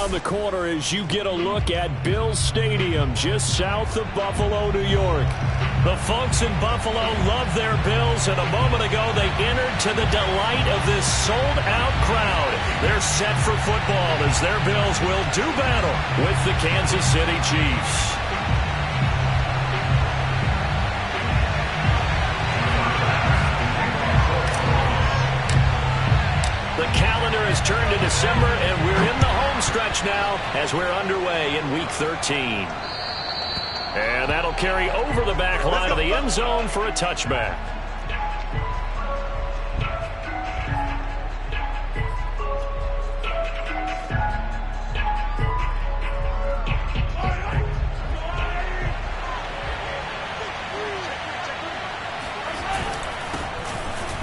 around the corner as you get a look at Bills Stadium just south of Buffalo, New York. The folks in Buffalo love their Bills, and a moment ago they entered to the delight of this sold-out crowd. They're set for football as their Bills will do battle with the Kansas City Chiefs. The calendar has turned to December, and we're in the home stretch now as we're underway in Week 13. And that'll carry over the back line of the end zone for a touchback.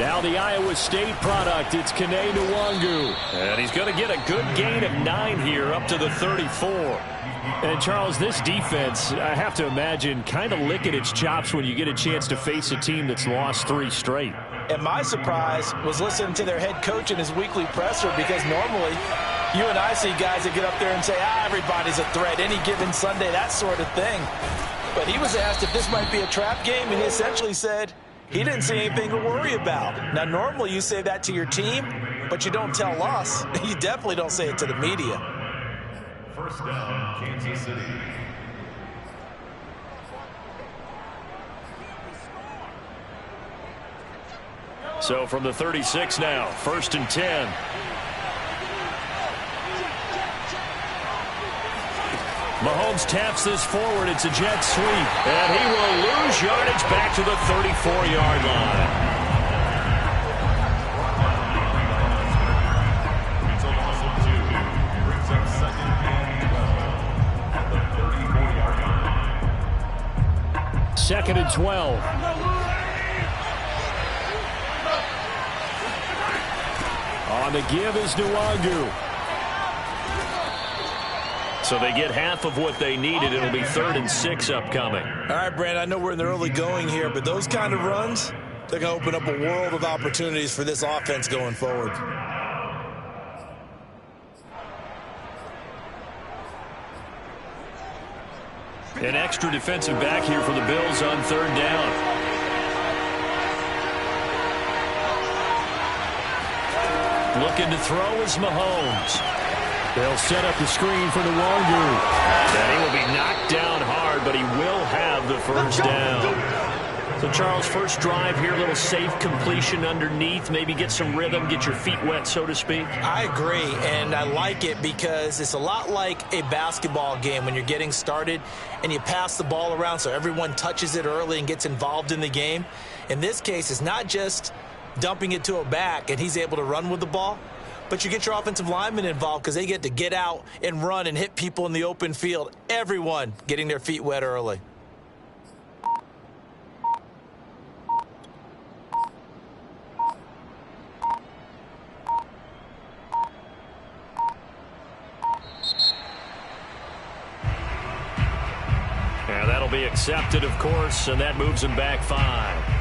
Now the Iowa State product, it's Kene Nwangu. And he's going to get a good gain of 9 here up to the 34. And Charles, this defense, I have to imagine, kind of licking its chops when you get a chance to face a team that's lost 3 straight. And my surprise was listening to their head coach in his weekly presser, because normally you and I see guys that get up there and say, everybody's a threat any given Sunday, that sort of thing. But he was asked if this might be a trap game, and he essentially said he didn't see anything to worry about. Now, normally you say that to your team, but you don't tell us. You definitely don't say it to the media. First down, Kansas City. So from the 36 now, 1st and 10. Mahomes taps this forward. It's a jet sweep. And he will lose yardage back to the 34-yard line. It's a loss of 2. Brings up 2nd and 12 at the 34-yard line. 2nd and 12. On the give is Nwangu. So they get half of what they needed. It'll be 3rd and 6 upcoming. All right, Brandon, I know we're in the early going here, but those kind of runs, they're going to open up a world of opportunities for this offense going forward. An extra defensive back here for the Bills on 3rd down. Looking to throw is Mahomes. They'll set up the screen for Nwangu. And he will be knocked down hard, but he will have the 1st down. So, Charles, first drive here, a little safe completion underneath. Maybe get some rhythm, get your feet wet, so to speak. I agree, and I like it because it's a lot like a basketball game when you're getting started and you pass the ball around so everyone touches it early and gets involved in the game. In this case, it's not just dumping it to a back and he's able to run with the ball, but you get your offensive linemen involved because they get to get out and run and hit people in the open field. Everyone getting their feet wet early. And that'll be accepted, of course, and that moves him back 5.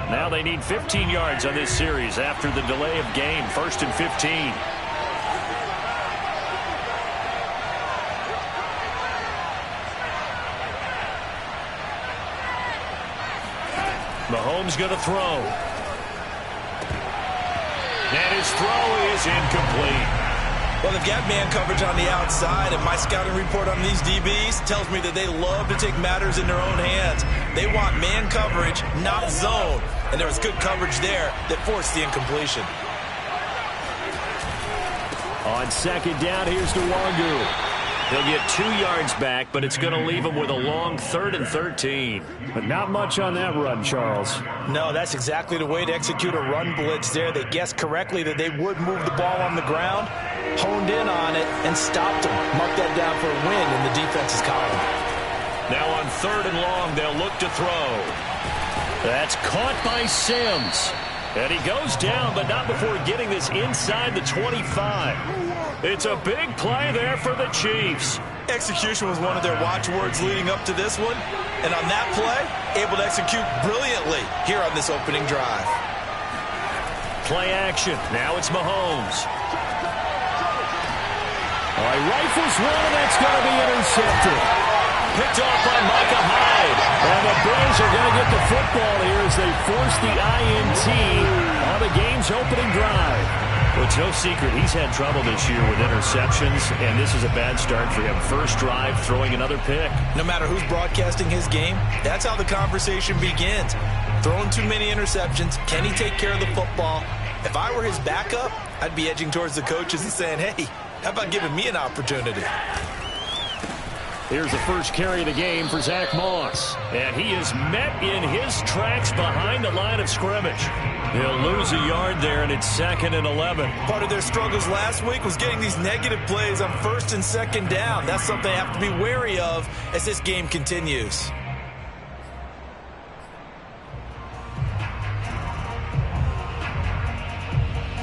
Now they need 15 yards on this series after the delay of game. 1st and 15. Mahomes going to throw. And his throw is incomplete. Well, they've got man coverage on the outside, and my scouting report on these DBs tells me that they love to take matters in their own hands. They want man coverage, not zone. And there was good coverage there that forced the incompletion. On 2nd down, here's Nwangu. He'll get 2 yards back, but it's going to leave him with a long 3rd and 13. But not much on that run, Charles. No, that's exactly the way to execute a run blitz there. They guessed correctly that they would move the ball on the ground, honed in on it, and stopped them. Marked that down for a win in the defense's column. Now on 3rd and long, they'll look to throw. That's caught by Sims. And he goes down, but not before getting this inside the 25. It's a big play there for the Chiefs. Execution was one of their watchwords leading up to this one. And on that play, able to execute brilliantly here on this opening drive. Play action. Now it's Mahomes. All right, rifles one, and that's going to be intercepted. Picked off by Micah Hyde. And the Bills are going to get the football here as they force the INT on the game's opening drive. Well, it's no secret he's had trouble this year with interceptions, and this is a bad start for him. First drive, throwing another pick. No matter who's broadcasting his game, that's how the conversation begins. Throwing too many interceptions. Can he take care of the football? If I were his backup, I'd be edging towards the coaches and saying, hey, how about giving me an opportunity? Here's the first carry of the game for Zach Moss. And he is met in his tracks behind the line of scrimmage. He'll lose a yard there, and it's 2nd and 11. Part of their struggles last week was getting these negative plays on 1st and 2nd down. That's something they have to be wary of as this game continues.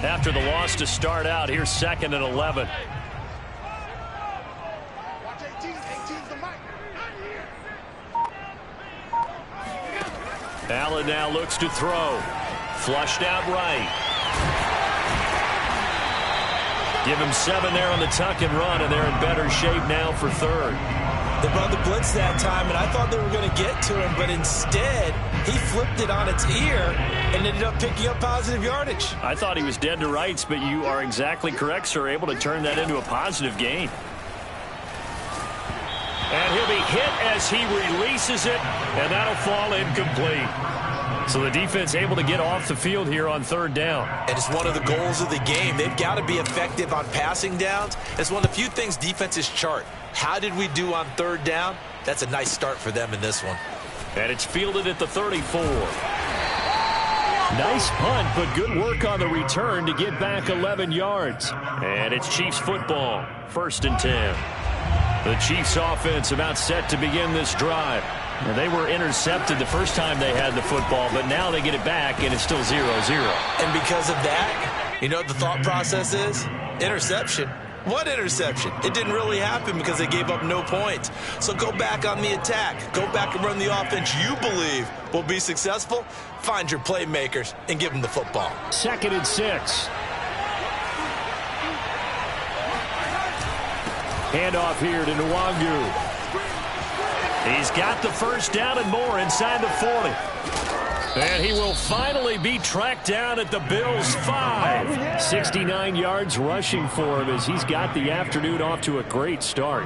After the loss to start out, here's 2nd and 11. Allen now looks to throw. Flushed out right. Give him 7 there on the tuck and run, and they're in better shape now for 3rd. They brought the blitz that time, and I thought they were going to get to him, but instead, he flipped it on its ear and ended up picking up positive yardage. I thought he was dead to rights, but you are exactly correct, sir. Able to turn that into a positive gain. And he'll be hit as he releases it, and that'll fall incomplete. So the defense able to get off the field here on 3rd down. And it's one of the goals of the game. They've got to be effective on passing downs. It's one of the few things defenses chart. How did we do on 3rd down? That's a nice start for them in this one. And it's fielded at the 34. Nice punt, but good work on the return to get back 11 yards. And it's Chiefs football, 1st and 10. The Chiefs offense about set to begin this drive. And they were intercepted the first time they had the football, but now they get it back, and it's still 0-0. And because of that, you know what the thought process is? Interception. What interception? It didn't really happen because they gave up no points. So go back on the attack. Go back and run the offense you believe will be successful. Find your playmakers and give them the football. 2nd and 6. Handoff here to Nwangu. He's got the first down and more inside the 40. And he will finally be tracked down at the Bills' 5. 69 yards rushing for him as he's got the afternoon off to a great start.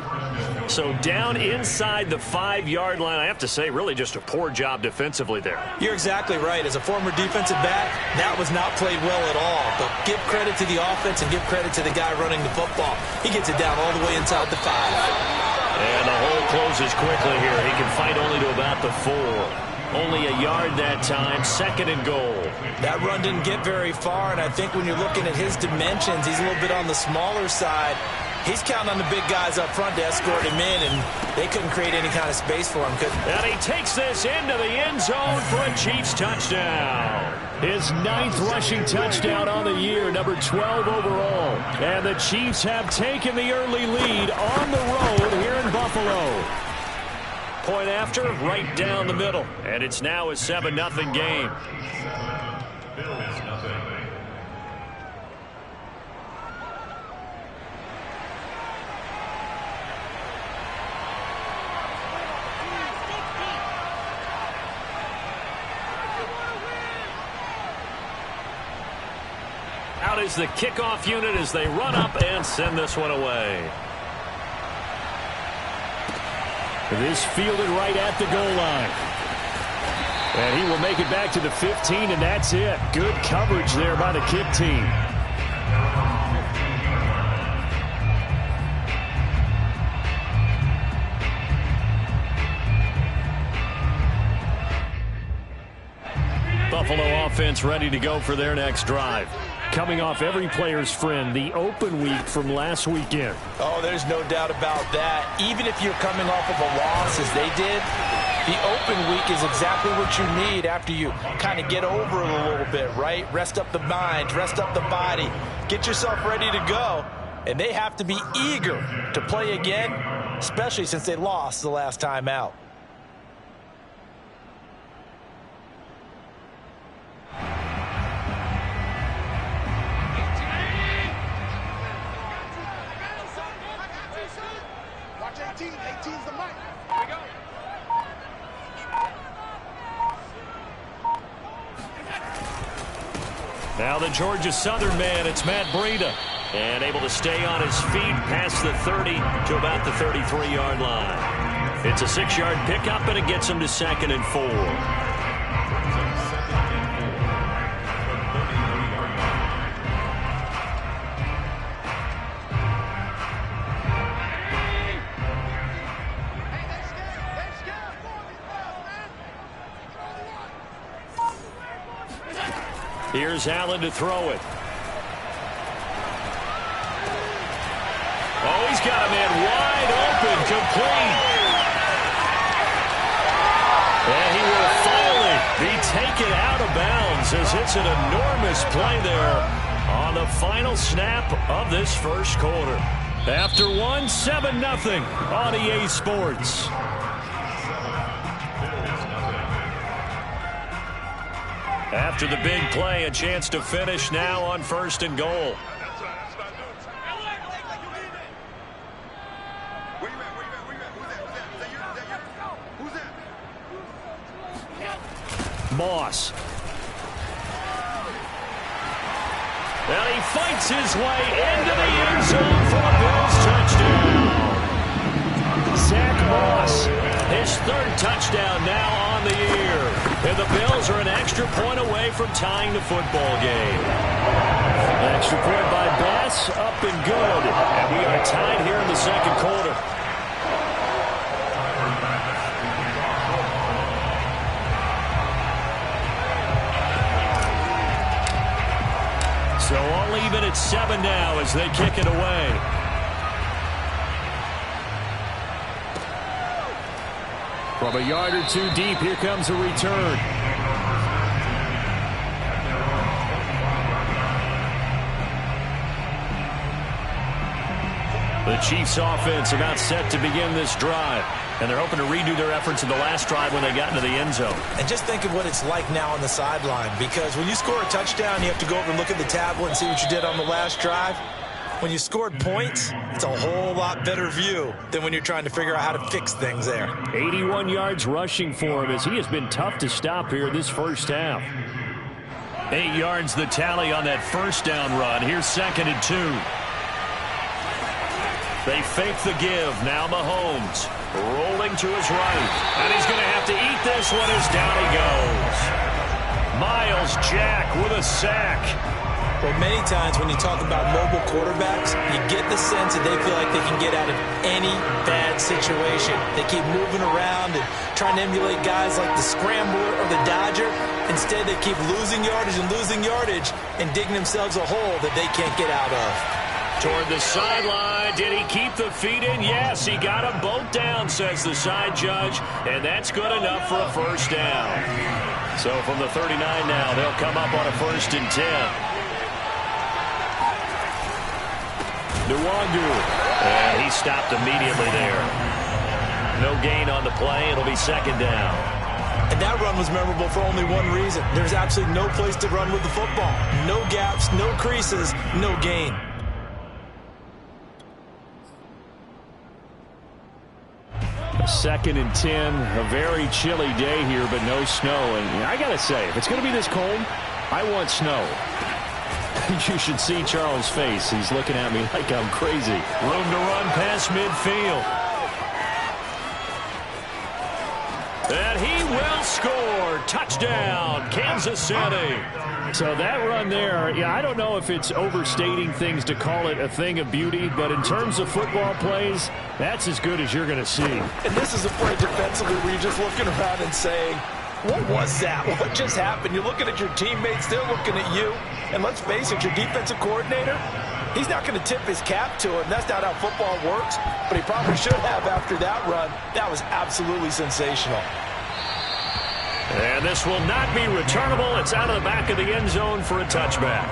So down inside the 5-yard line, I have to say, really just a poor job defensively there. You're exactly right. As a former defensive back, that was not played well at all. But give credit to the offense and give credit to the guy running the football. He gets it down all the way inside the 5. And the hole closes quickly here. He can fight only to about the 4. Only a yard that time, 2nd and goal. That run didn't get very far, and I think when you're looking at his dimensions, he's a little bit on the smaller side. He's counting on the big guys up front to escort him in, and they couldn't create any kind of space for him. And he takes this into the end zone for a Chiefs touchdown. His 9th rushing touchdown on the year, number 12 overall. And the Chiefs have taken the early lead on the road here in Buffalo. Point after, right down the middle. And it's now a 7-0 game. Bills nothing. Out is the kickoff unit as they run up and send this one away. This fielded right at the goal line. And he will make it back to the 15, and that's it. Good coverage there by the kick team. Buffalo offense ready to go for their next drive. Coming off every player's friend, the open week from last weekend. Oh, there's no doubt about that. Even if you're coming off of a loss as they did, The open week is exactly what you need after you kind of get over it a little bit, right? Rest up the mind, rest up the body, get yourself ready to go. And they have to be eager to play again, especially since they lost the last time out. Watch 18. 18's the mic. Here we go. Now the Georgia Southern man, it's Matt Breida. And able to stay on his feet past the 30 to about the 33-yard line. It's a 6-yard pickup, and it gets him to 2nd and 4. Here's Allen to throw it. Oh, he's got a man wide open, complete. And he will finally be taken out of bounds as it's an enormous play there on the final snap of this first quarter. After one, 7-0 on EA Sports. After the big play, a chance to finish now on 1st and goal. Moss. And he fights his way into the end zone for a Bills touchdown. Zach Moss, his 3rd touchdown now on the year. And the Bills are an extra point away from tying the football game. An extra point by Bass, up and good. And we are tied here in the 2nd quarter. So all even at 7 now as they kick it away. From a yard or two deep, here comes a return. The Chiefs offense about set to begin this drive. And they're hoping to redo their efforts in the last drive when they got into the end zone. And just think of what it's like now on the sideline, because when you score a touchdown, you have to go over and look at the tablet and see what you did on the last drive. When you scored points, it's a whole lot better view than when you're trying to figure out how to fix things there. 81 yards rushing for him as he has been tough to stop here this first half. 8 yards the tally on that first down run. Here's 2nd and 2. They fake the give. Now Mahomes rolling to his right. And he's going to have to eat this one as down he goes. Myles Jack with a sack. Well, many times when you talk about mobile quarterbacks, you get the sense that they feel like they can get out of any bad situation. They keep moving around and trying to emulate guys like the Scrambler or the Dodger. Instead, they keep losing yardage and digging themselves a hole that they can't get out of. Toward the sideline. Did he keep the feet in? Yes, he got them both down, says the side judge. And that's good enough for a first down. So from the 39 now, they'll come up on a 1st and 10. Nwangu. And he stopped immediately there. No gain on the play. It'll be 2nd down. And that run was memorable for only one reason. There's absolutely no place to run with the football. No gaps, no creases, no gain. Second and 10, a very chilly day here, but no snow. And I got to say, if it's going to be this cold, I want snow. You should see Charles' face. He's looking at me like I'm crazy. Room to run past midfield. And he will score. Touchdown, Kansas City. So that run there, yeah, I don't know if it's overstating things to call it a thing of beauty, but in terms of football plays, that's as good as you're going to see. And this is a play defensively where you're just looking around and saying, what was that? What just happened? You're looking at your teammates, they're looking at you. And let's face it, your defensive coordinator, he's not going to tip his cap to him. That's not how football works, but he probably should have after that run. That was absolutely sensational. And this will not be returnable. It's out of the back of the end zone for a touchback.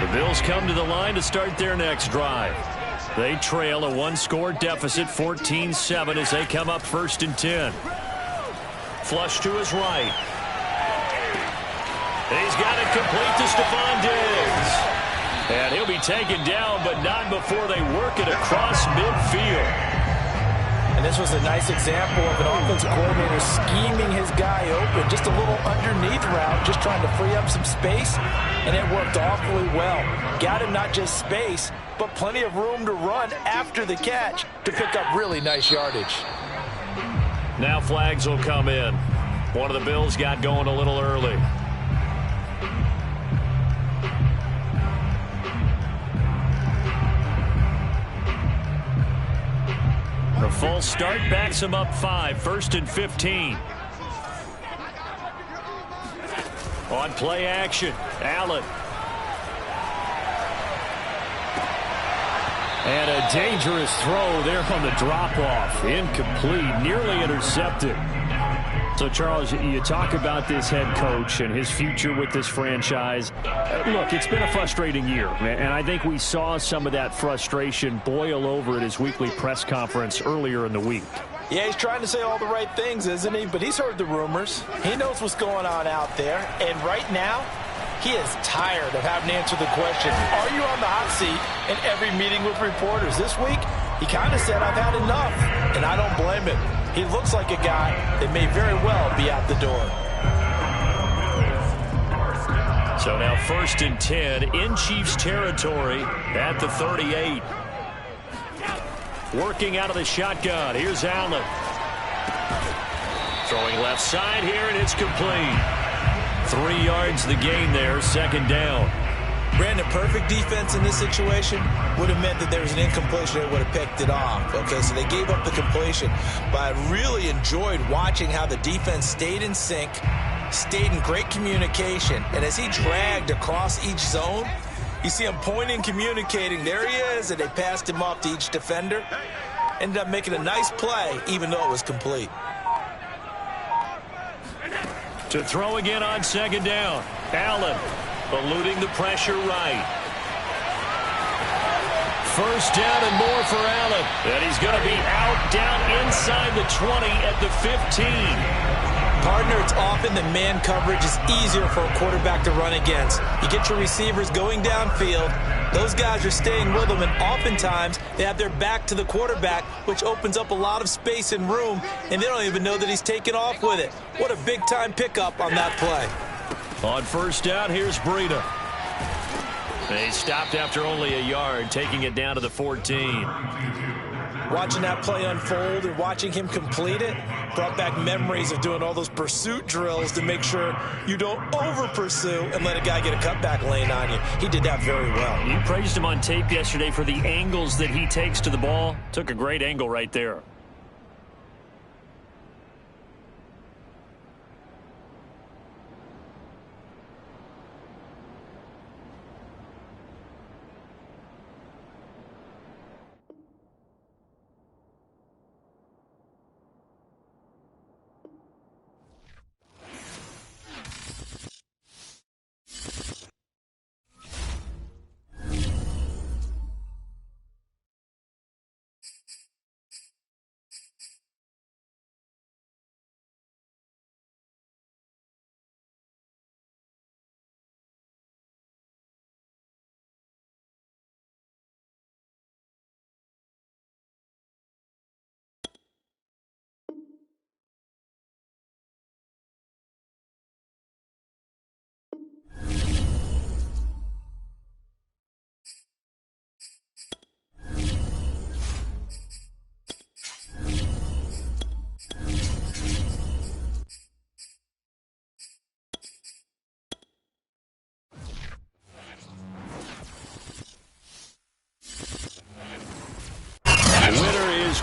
The Bills come to the line to start their next drive. They trail a one-score deficit, 14-7, as they come up 1st and 10. Flush to his right. He's got it complete to Stephon Diggs. And he'll be taken down, but not before they work it across midfield. And this was a nice example of an offensive coordinator scheming his guy open. Just a little underneath route, just trying to free up some space, and it worked awfully well. Got him not just space, but plenty of room to run after the catch to pick up really nice yardage. Now flags will come in. One of the Bills got going a little early. The full start backs him up 5, 1st and 15. On play action, Allen. And a dangerous throw there on the drop-off. Incomplete, nearly intercepted. So, Charles, you talk about this head coach and his future with this franchise. Look, it's been a frustrating year, and I think we saw some of that frustration boil over at his weekly press conference earlier in the week. Yeah, he's trying to say all the right things, isn't he? But he's heard the rumors. He knows what's going on out there. And right now, he is tired of having to answer the question, are you on the hot seat in every meeting with reporters? This week, he kind of said, I've had enough. And I don't blame him. He looks like a guy that may very well be out the door. So now 1st and 10 in Chiefs territory at the 38. Working out of the shotgun. Here's Allen. Throwing left side here, and it's complete. 3 yards the gain there, 2nd down. Brandon, perfect defense in this situation would have meant that there was an incompletion. They would have picked it off. Okay, so they gave up the completion. But I really enjoyed watching how the defense stayed in sync, stayed in great communication. And as he dragged across each zone, you see him pointing, communicating. There he is, and they passed him off to each defender. Ended up making a nice play, even though it was complete. To throw again on 2nd down. Allen. Eluding the pressure right. 1st down and more for Allen. And he's going to be out down inside the 20 at the 15. Partner, it's often that man coverage is easier for a quarterback to run against. You get your receivers going downfield. Those guys are staying with them, and oftentimes they have their back to the quarterback, which opens up a lot of space and room, and they don't even know that he's taken off with it. What a big-time pickup on that play. On 1st down, here's Breida. They stopped after only a yard, taking it down to the 14. Watching that play unfold and watching him complete it brought back memories of doing all those pursuit drills to make sure you don't over-pursue and let a guy get a cutback lane on you. He did that very well. You praised him on tape yesterday for the angles that he takes to the ball. Took a great angle right there.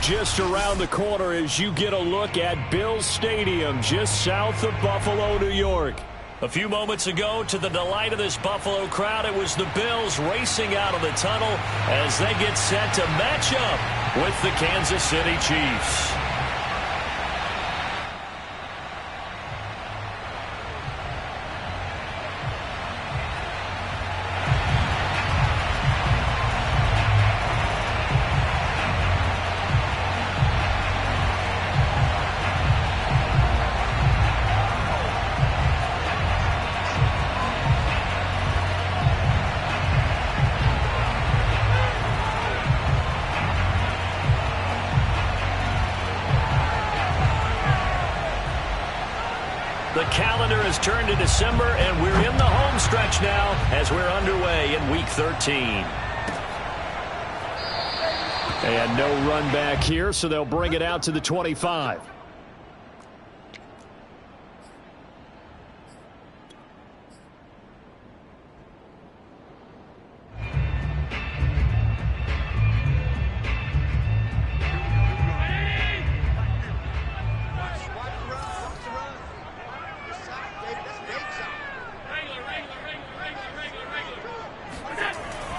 Just around the corner as you get a look at Bills Stadium just south of Buffalo, New York. A few moments ago, to the delight of this Buffalo crowd, it was the Bills racing out of the tunnel as they get set to match up with the Kansas City Chiefs. The calendar has turned to December, and we're in the home stretch now as we're underway in Week 13. And no run back here, so they'll bring it out to the 25.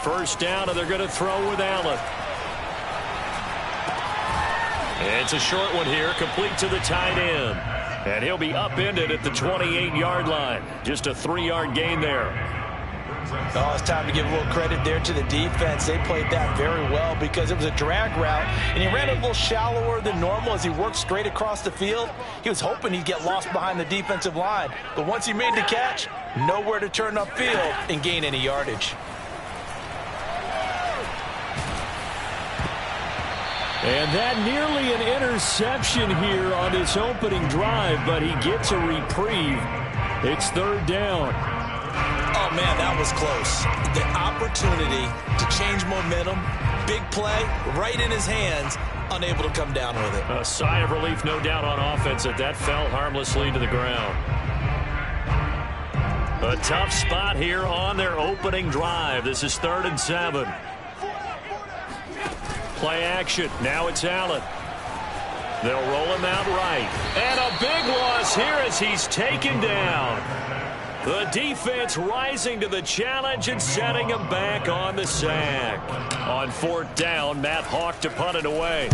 First down, and they're going to throw with Allen. It's a short one here, complete to the tight end. And he'll be upended at the 28-yard line. Just a 3-yard gain there. Oh, it's time to give a little credit there to the defense. They played that very well because it was a drag route, and he ran a little shallower than normal as he worked straight across the field. He was hoping he'd get lost behind the defensive line. But once he made the catch, nowhere to turn upfield and gain any yardage. And that nearly an interception here on this opening drive, but he gets a reprieve. It's third down. Oh, man, that was close. The opportunity to change momentum, big play, right in his hands, unable to come down with it. A sigh of relief, no doubt, on offense that fell harmlessly to the ground. A tough spot here on their opening drive. This is 3rd and 7. Play action. Now it's Allen. They'll roll him out right. And a big loss here as he's taken down. The defense rising to the challenge and setting him back on the sack. On 4th down, Matt Hawk to punt it away.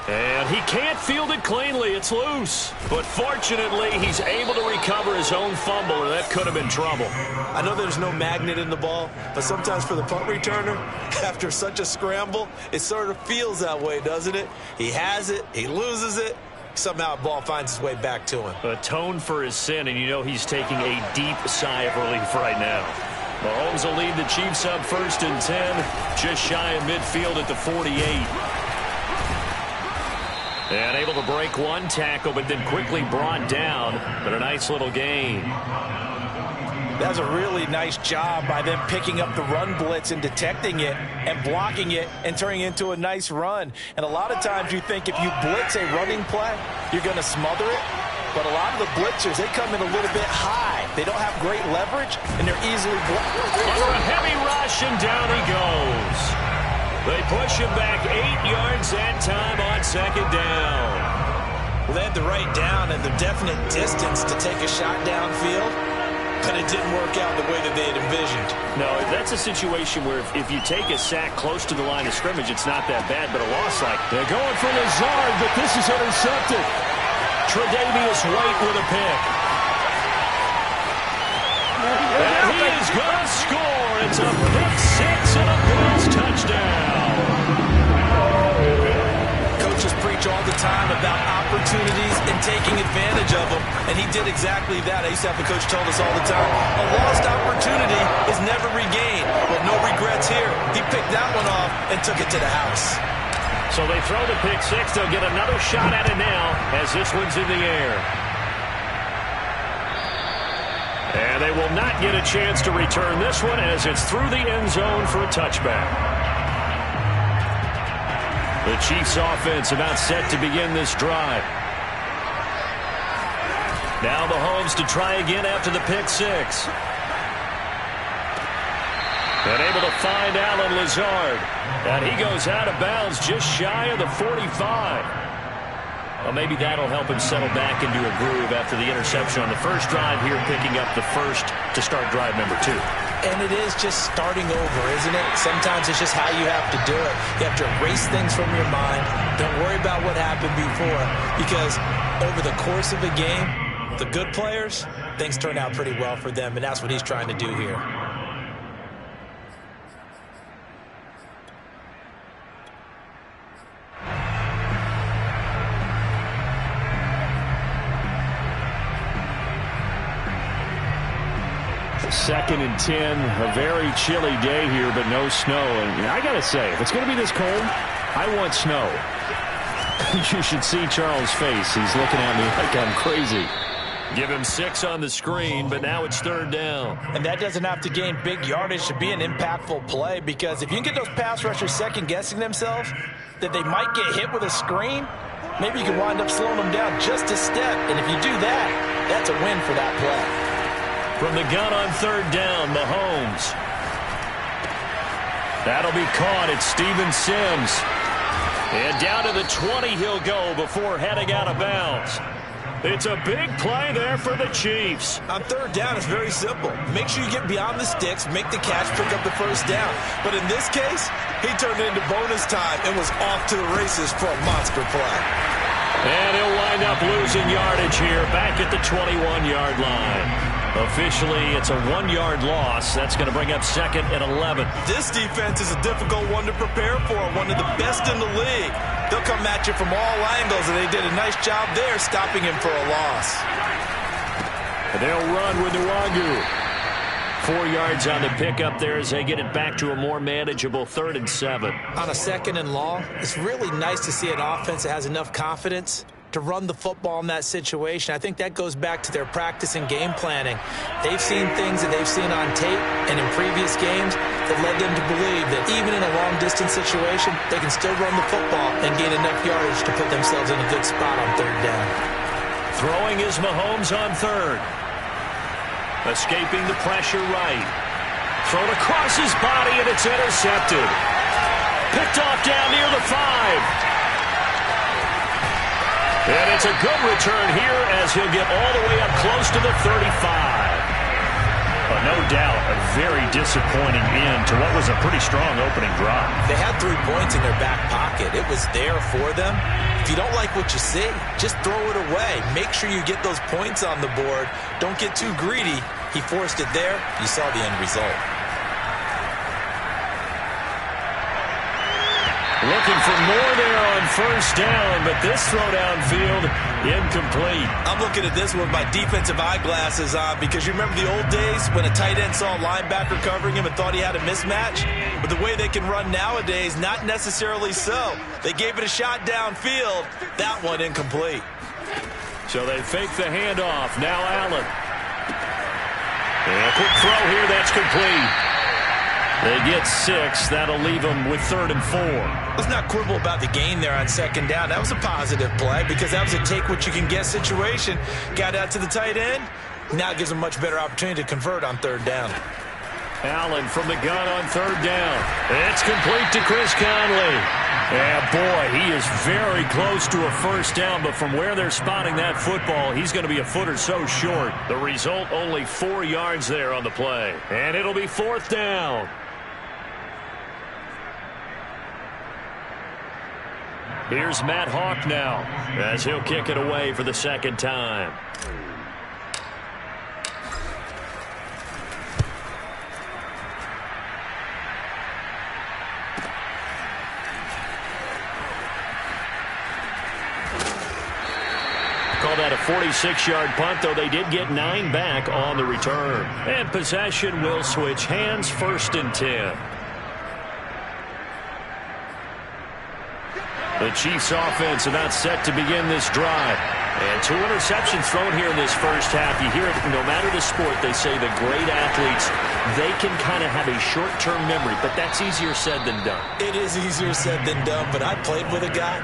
And he can't field it cleanly. It's loose. But fortunately, he's able to recover his own fumble, or that could have been trouble. I know there's no magnet in the ball, but sometimes for the punt returner, after such a scramble, it sort of feels that way, doesn't it? He has it, he loses it, somehow the ball finds its way back to him. Atone for his sin, and you know he's taking a deep sigh of relief right now. Mahomes will lead the Chiefs up 1st and 10, just shy of midfield at the 48. And able to break one tackle, but then quickly brought down. But a nice little gain. That was a really nice job by them picking up the run blitz and detecting it and blocking it and turning it into a nice run. And a lot of times you think if you blitz a running play, you're going to smother it. But a lot of the blitzers, they come in a little bit high. They don't have great leverage, and they're easily blocked. Under a heavy rush, and down he goes. They push him back 8 yards that time on 2nd down. Well, they had the right down and the definite distance to take a shot downfield, but it didn't work out the way that they had envisioned. No, that's a situation where if you take a sack close to the line of scrimmage, it's not that bad, but a loss like... They're going for Lazard, but this is intercepted. Tre'Davious White with a pick. And he is going to score. It's a pick 6 and a Bills touchdown. Coaches preach all the time about opportunities and taking advantage of them, and he did exactly that. I used to have the coach tell us all the time, a lost opportunity is never regained. Well, no regrets here. He picked that one off and took it to the house. So they throw the pick 6. They'll get another shot at it now as this one's in the air. And they will not get a chance to return this one as it's through the end zone for a touchback. The Chiefs offense about set to begin this drive. Now Mahomes to try again after the pick 6. And able to find Allen Lazard. And he goes out of bounds just shy of the 45. Well, maybe that'll help him settle back into a groove after the interception on the first drive here, picking up the first to start drive number 2. And it is just starting over, isn't it? Sometimes it's just how you have to do it. You have to erase things from your mind. Don't worry about what happened before, because over the course of a game, the good players, things turn out pretty well for them, and that's what he's trying to do here. Second and 10, a very chilly day here, but no snow. And I got to say, if it's going to be this cold, I want snow. You should see Charles' face. He's looking at me like I'm crazy. Give him 6 on the screen, but now it's 3rd down. And that doesn't have to gain big yardage to be an impactful play, because if you can get those pass rushers second-guessing themselves that they might get hit with a screen, maybe you can wind up slowing them down just a step. And if you do that, that's a win for that play. From the gun on 3rd down, Mahomes. That'll be caught. It's Steven Sims. And down to the 20 he'll go before heading out of bounds. It's a big play there for the Chiefs. On 3rd down, it's very simple. Make sure you get beyond the sticks, make the catch, pick up the first down. But in this case, he turned it into bonus time and was off to the races for a monster play. And he'll wind up losing yardage here back at the 21-yard line. Officially, it's a 1-yard loss. That's going to bring up 2nd and 11. This defense is a difficult one to prepare for, one of the best in the league. They'll come at you from all angles, and they did a nice job there stopping him for a loss. They'll run with Nwangu. 4 yards on the pickup there as they get it back to a more manageable 3rd and 7. On a 2nd and long, it's really nice to see an offense that has enough confidence to run the football in that situation. I think that goes back to their practice and game planning. They've seen things that they've seen on tape and in previous games that led them to believe that even in a long-distance situation, they can still run the football and gain enough yardage to put themselves in a good spot on 3rd down. Throwing is Mahomes on 3rd. Escaping the pressure right. Thrown across his body, and it's intercepted. Picked off down near the 5. And it's a good return here as he'll get all the way up close to the 35. But no doubt, a very disappointing end to what was a pretty strong opening drive. They had 3 points in their back pocket. It was there for them. If you don't like what you see, just throw it away. Make sure you get those points on the board. Don't get too greedy. He forced it there. You saw the end result. Looking for more there on 1st down, but this throw downfield, incomplete. I'm looking at this with my defensive eyeglasses on, because you remember the old days when a tight end saw a linebacker covering him and thought he had a mismatch? But the way they can run nowadays, not necessarily so. They gave it a shot downfield. That one incomplete. So they fake the handoff. Now Allen. And a quick throw here, that's complete. They get 6. That'll leave them with 3rd and 4. Let's not quibble about the gain there on 2nd down. That was a positive play, because that was a take-what-you-can-get situation. Got out to the tight end. Now it gives them a much better opportunity to convert on 3rd down. Allen from the gun on 3rd down. It's complete to Chris Conley. Yeah, boy, he is very close to a 1st down, but from where they're spotting that football, he's going to be a foot or so short. The result, only 4 yards there on the play. And it'll be 4th down. Here's Matt Hawk now, as he'll kick it away for the 2nd time. Call that a 46-yard punt, though they did get 9 back on the return. And possession will switch hands, 1st and 10. The Chiefs offense about set to begin this drive. And 2 interceptions thrown here in this first half. You hear it, no matter the sport, they say the great athletes, they can kind of have a short-term memory, but that's easier said than done. It is easier said than done, but I played with a guy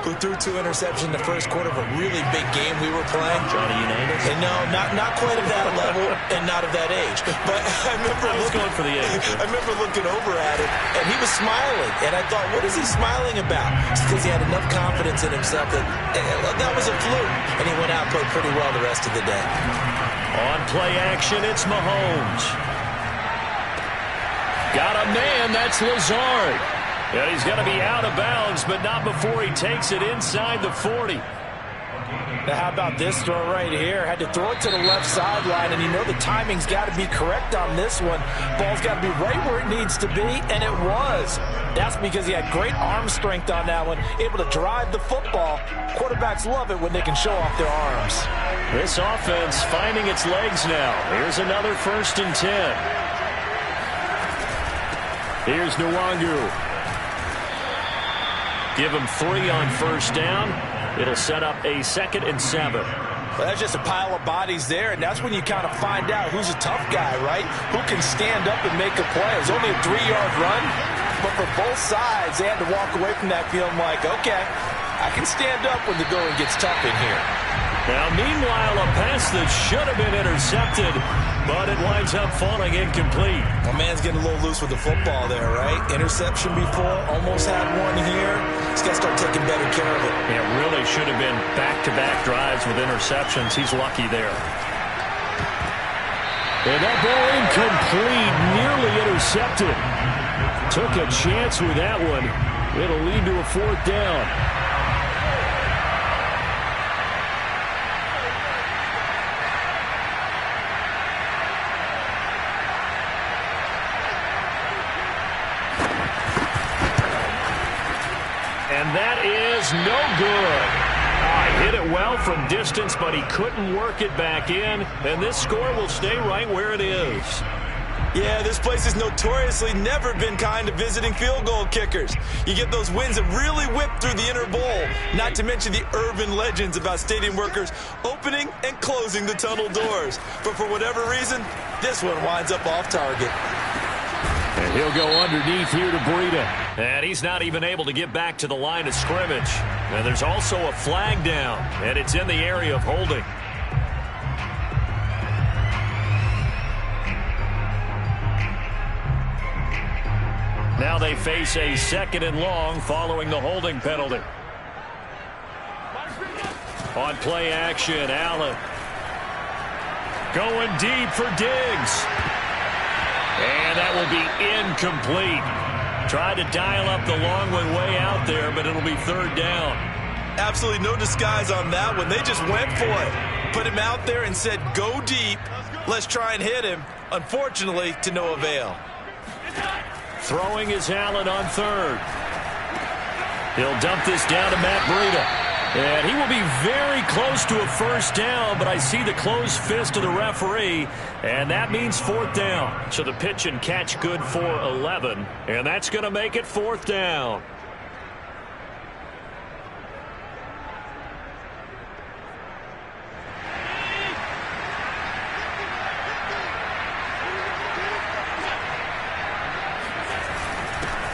who threw 2 interceptions in the first quarter of a really big game we were playing. Johnny Unitas? And no, not quite of that level and not of that age. But I remember going for the age. I remember looking over at him, and he was smiling. And I thought, what is he smiling about? It's because he had enough confidence in himself that that was a fluke. And he went out and played pretty well the rest of the day. On play action, it's Mahomes. Got a man, that's Lazard. And he's going to be out of bounds, but not before he takes it inside the 40. Now, how about this throw right here? Had to throw it to the left sideline, and you know the timing's got to be correct on this one. Ball's got to be right where it needs to be, and it was. That's because he had great arm strength on that one, able to drive the football. Quarterbacks love it when they can show off their arms. This offense finding its legs now. Here's another 1st and 10. Here's Nwangu. Give him 3 on 1st down. It'll set up a 2nd and 7. Well, that's just a pile of bodies there, and that's when you kind of find out who's a tough guy, right? Who can stand up and make a play. It was only a 3-yard run, but for both sides, they had to walk away from that feeling like, okay, I can stand up when the going gets tough in here. Now, meanwhile, a pass that should have been intercepted, but it winds up falling incomplete. My man's getting a little loose with the football there, right? Interception before, almost had one here. He's got to start taking better care of it. It really should have been back-to-back drives with interceptions. He's lucky there. And that ball incomplete, nearly intercepted. Took a chance with that one. It'll lead to a 4th down. And that is no good. Hit it well from distance, but he couldn't work it back in. And this score will stay right where it is. Yeah, this place has notoriously never been kind to visiting field goal kickers. You get those wins that really whip through the inner bowl, not to mention the urban legends about stadium workers opening and closing the tunnel doors. But for whatever reason, this one winds up off target. And he'll go underneath here to Breida. And he's not even able to get back to the line of scrimmage. And there's also a flag down, and it's in the area of holding. Now they face a 2nd and long following the holding penalty. On play action, Allen. Going deep for Diggs. And that will be incomplete. Tried to dial up the long one way out there, but it'll be 3rd down. Absolutely no disguise on that one. They just went for it. Put him out there and said, go deep. Let's try and hit him. Unfortunately, to no avail. Throwing is Allen on 3rd. He'll dump this down to Matt Breida. And he will be very close to a 1st down, but I see the closed fist of the referee, and that means 4th down. So the pitch and catch good for 11, and that's going to make it 4th down.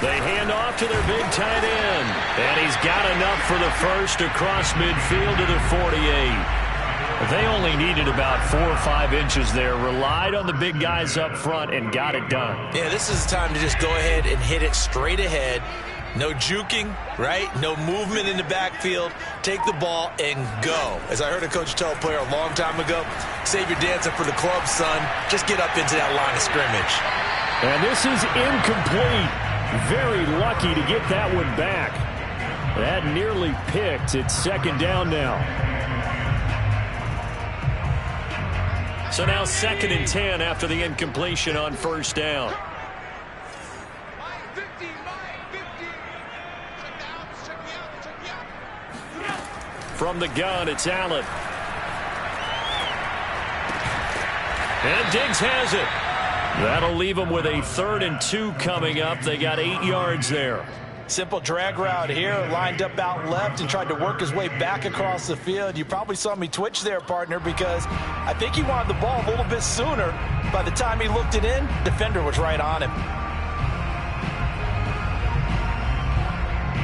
They hand off to their big tight end. And he's got enough for the 1st across midfield to the 48. They only needed about 4 or 5 inches there. Relied on the big guys up front and got it done. Yeah, this is the time to just go ahead and hit it straight ahead. No juking, right? No movement in the backfield. Take the ball and go. As I heard a coach tell a player a long time ago, save your dancing for the club, son. Just get up into that line of scrimmage. And this is incomplete. Very lucky to get that one back. That nearly picked. It's 2nd down now. So now 2nd and 10 after the incompletion on 1st down. From the gun, it's Allen. And Diggs has it. That'll leave them with a 3rd and 2 coming up. They got 8 yards there. Simple drag route here, lined up out left and tried to work his way back across the field. You probably saw me twitch there, partner, because I think he wanted the ball a little bit sooner. By the time he looked it in, defender was right on him.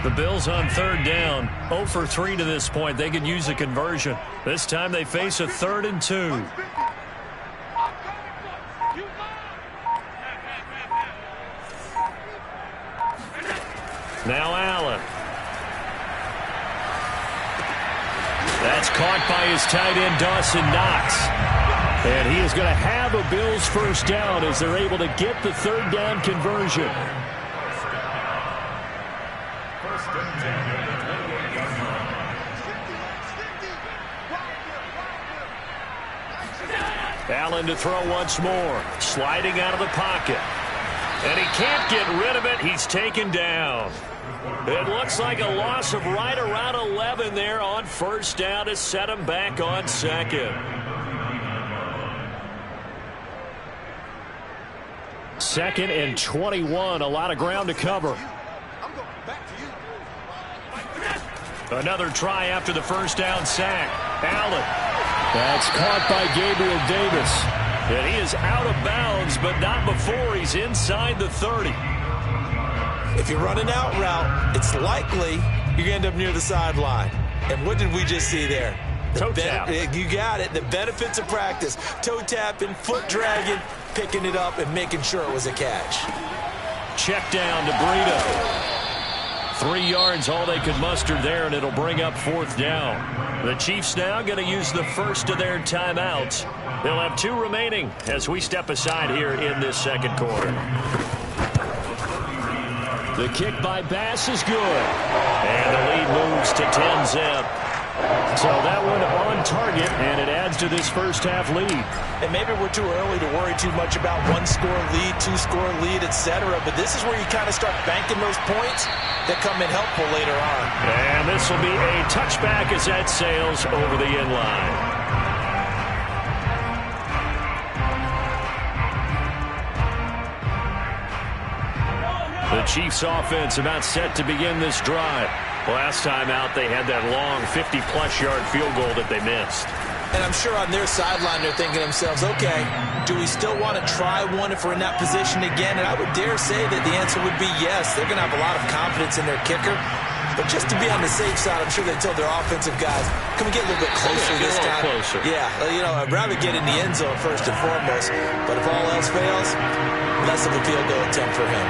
The Bills on third down, 0 for 3 to this point. They could use a conversion. This time they face a 3rd and 2. Now Allen. That's caught by his tight end, Dawson Knox. And he is going to have a Bills first down as they're able to get the 3rd down conversion. Allen to throw once more. Sliding out of the pocket. And he can't get rid of it. He's taken down. It looks like a loss of right around 11 there on first down to set him back on 2nd. 2nd and 21. A lot of ground to cover. Another try after the first down sack. Allen. That's caught by Gabriel Davis. And he is out of bounds, but not before he's inside the 30. If you're running out route, it's likely you're going to end up near the sideline. And what did we just see there? Toe tap. You got it. The benefits of practice. Toe tapping, foot dragging, picking it up, and making sure it was a catch. Check down to Breida. 3 yards, all they could muster there, and it'll bring up 4th down. The Chiefs now going to use the first of their timeouts. They'll have 2 remaining as we step aside here in this 2nd quarter. The kick by Bass is good. And the lead moves to 10-zip. So that one on target, and it adds to this first half lead. And maybe we're too early to worry too much about 1-score lead, 2-score lead, etc. But this is where you kind of start banking those points that come in helpful later on. And this will be a touchback as that sails over the end line. The Chiefs offense about set to begin this drive. Last time out, they had that long 50-plus yard field goal that they missed. And I'm sure on their sideline they're thinking to themselves, okay, do we still want to try one if we're in that position again? And I would dare say that the answer would be yes. They're going to have a lot of confidence in their kicker. But just to be on the safe side, I'm sure they told their offensive guys, can we get a little bit closer this time? Closer. Yeah, you know, I'd rather get in the end zone first and foremost. But if all else fails, less of a field goal attempt for him.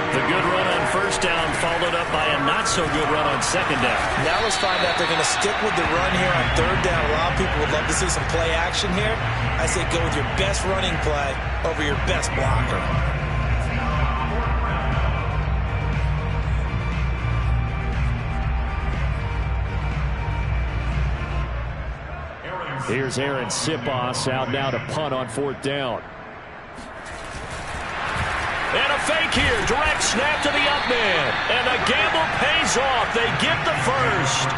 The good run on first down followed up by a not-so-good run on second down. Now let's find out if they're going to stick with the run here on third down. A lot of people would love to see some play action here. I say go with your best running play over your best blocker. Here's Aaron Sipos out now to punt on 4th down. And a fake here. Direct snap to the up man. And the gamble pays off. They get the first.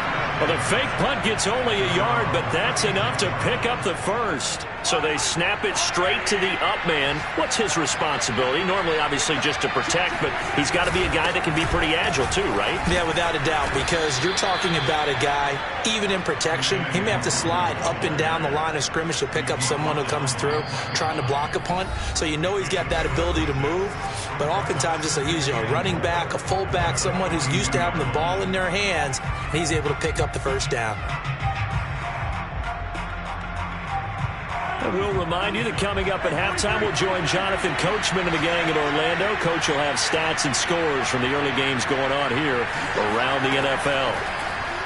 Well, the fake punt gets only a yard, but that's enough to pick up the first. So they snap it straight to the up man. What's his responsibility? Normally, obviously, just to protect, but he's got to be a guy that can be pretty agile too, right? Yeah, without a doubt, because you're talking about a guy, even in protection, he may have to slide up and down the line of scrimmage to pick up someone who comes through trying to block a punt. So you know he's got that ability to move, but oftentimes it's usually a running back, a fullback, someone who's used to having the ball in their hands, and he's able to pick up the first down. And we'll remind you that coming up at halftime, we'll join Jonathan Coachman and the gang in Orlando. Coach will have stats and scores from the early games going on here around the NFL.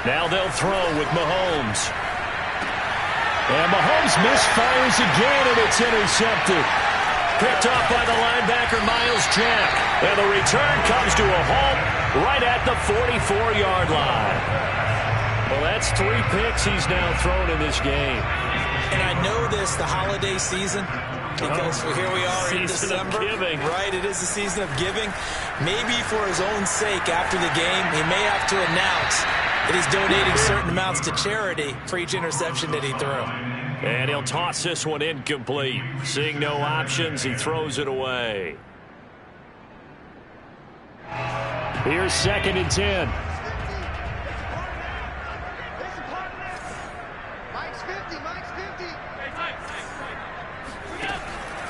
Now they'll throw with Mahomes. And Mahomes misfires again, and it's intercepted. Picked off by the linebacker, Miles Jack. And the return comes to a halt right at the 44-yard line. Well, that's 3 picks he's now thrown in this game. And I know this, the holiday season, because here we are in December. Giving. Right, it is the season of giving. Maybe for his own sake after the game, he may have to announce that he's donating certain amounts to charity for each interception that he threw. And he'll toss this one incomplete. Seeing no options, he throws it away. Here's 2nd and 10.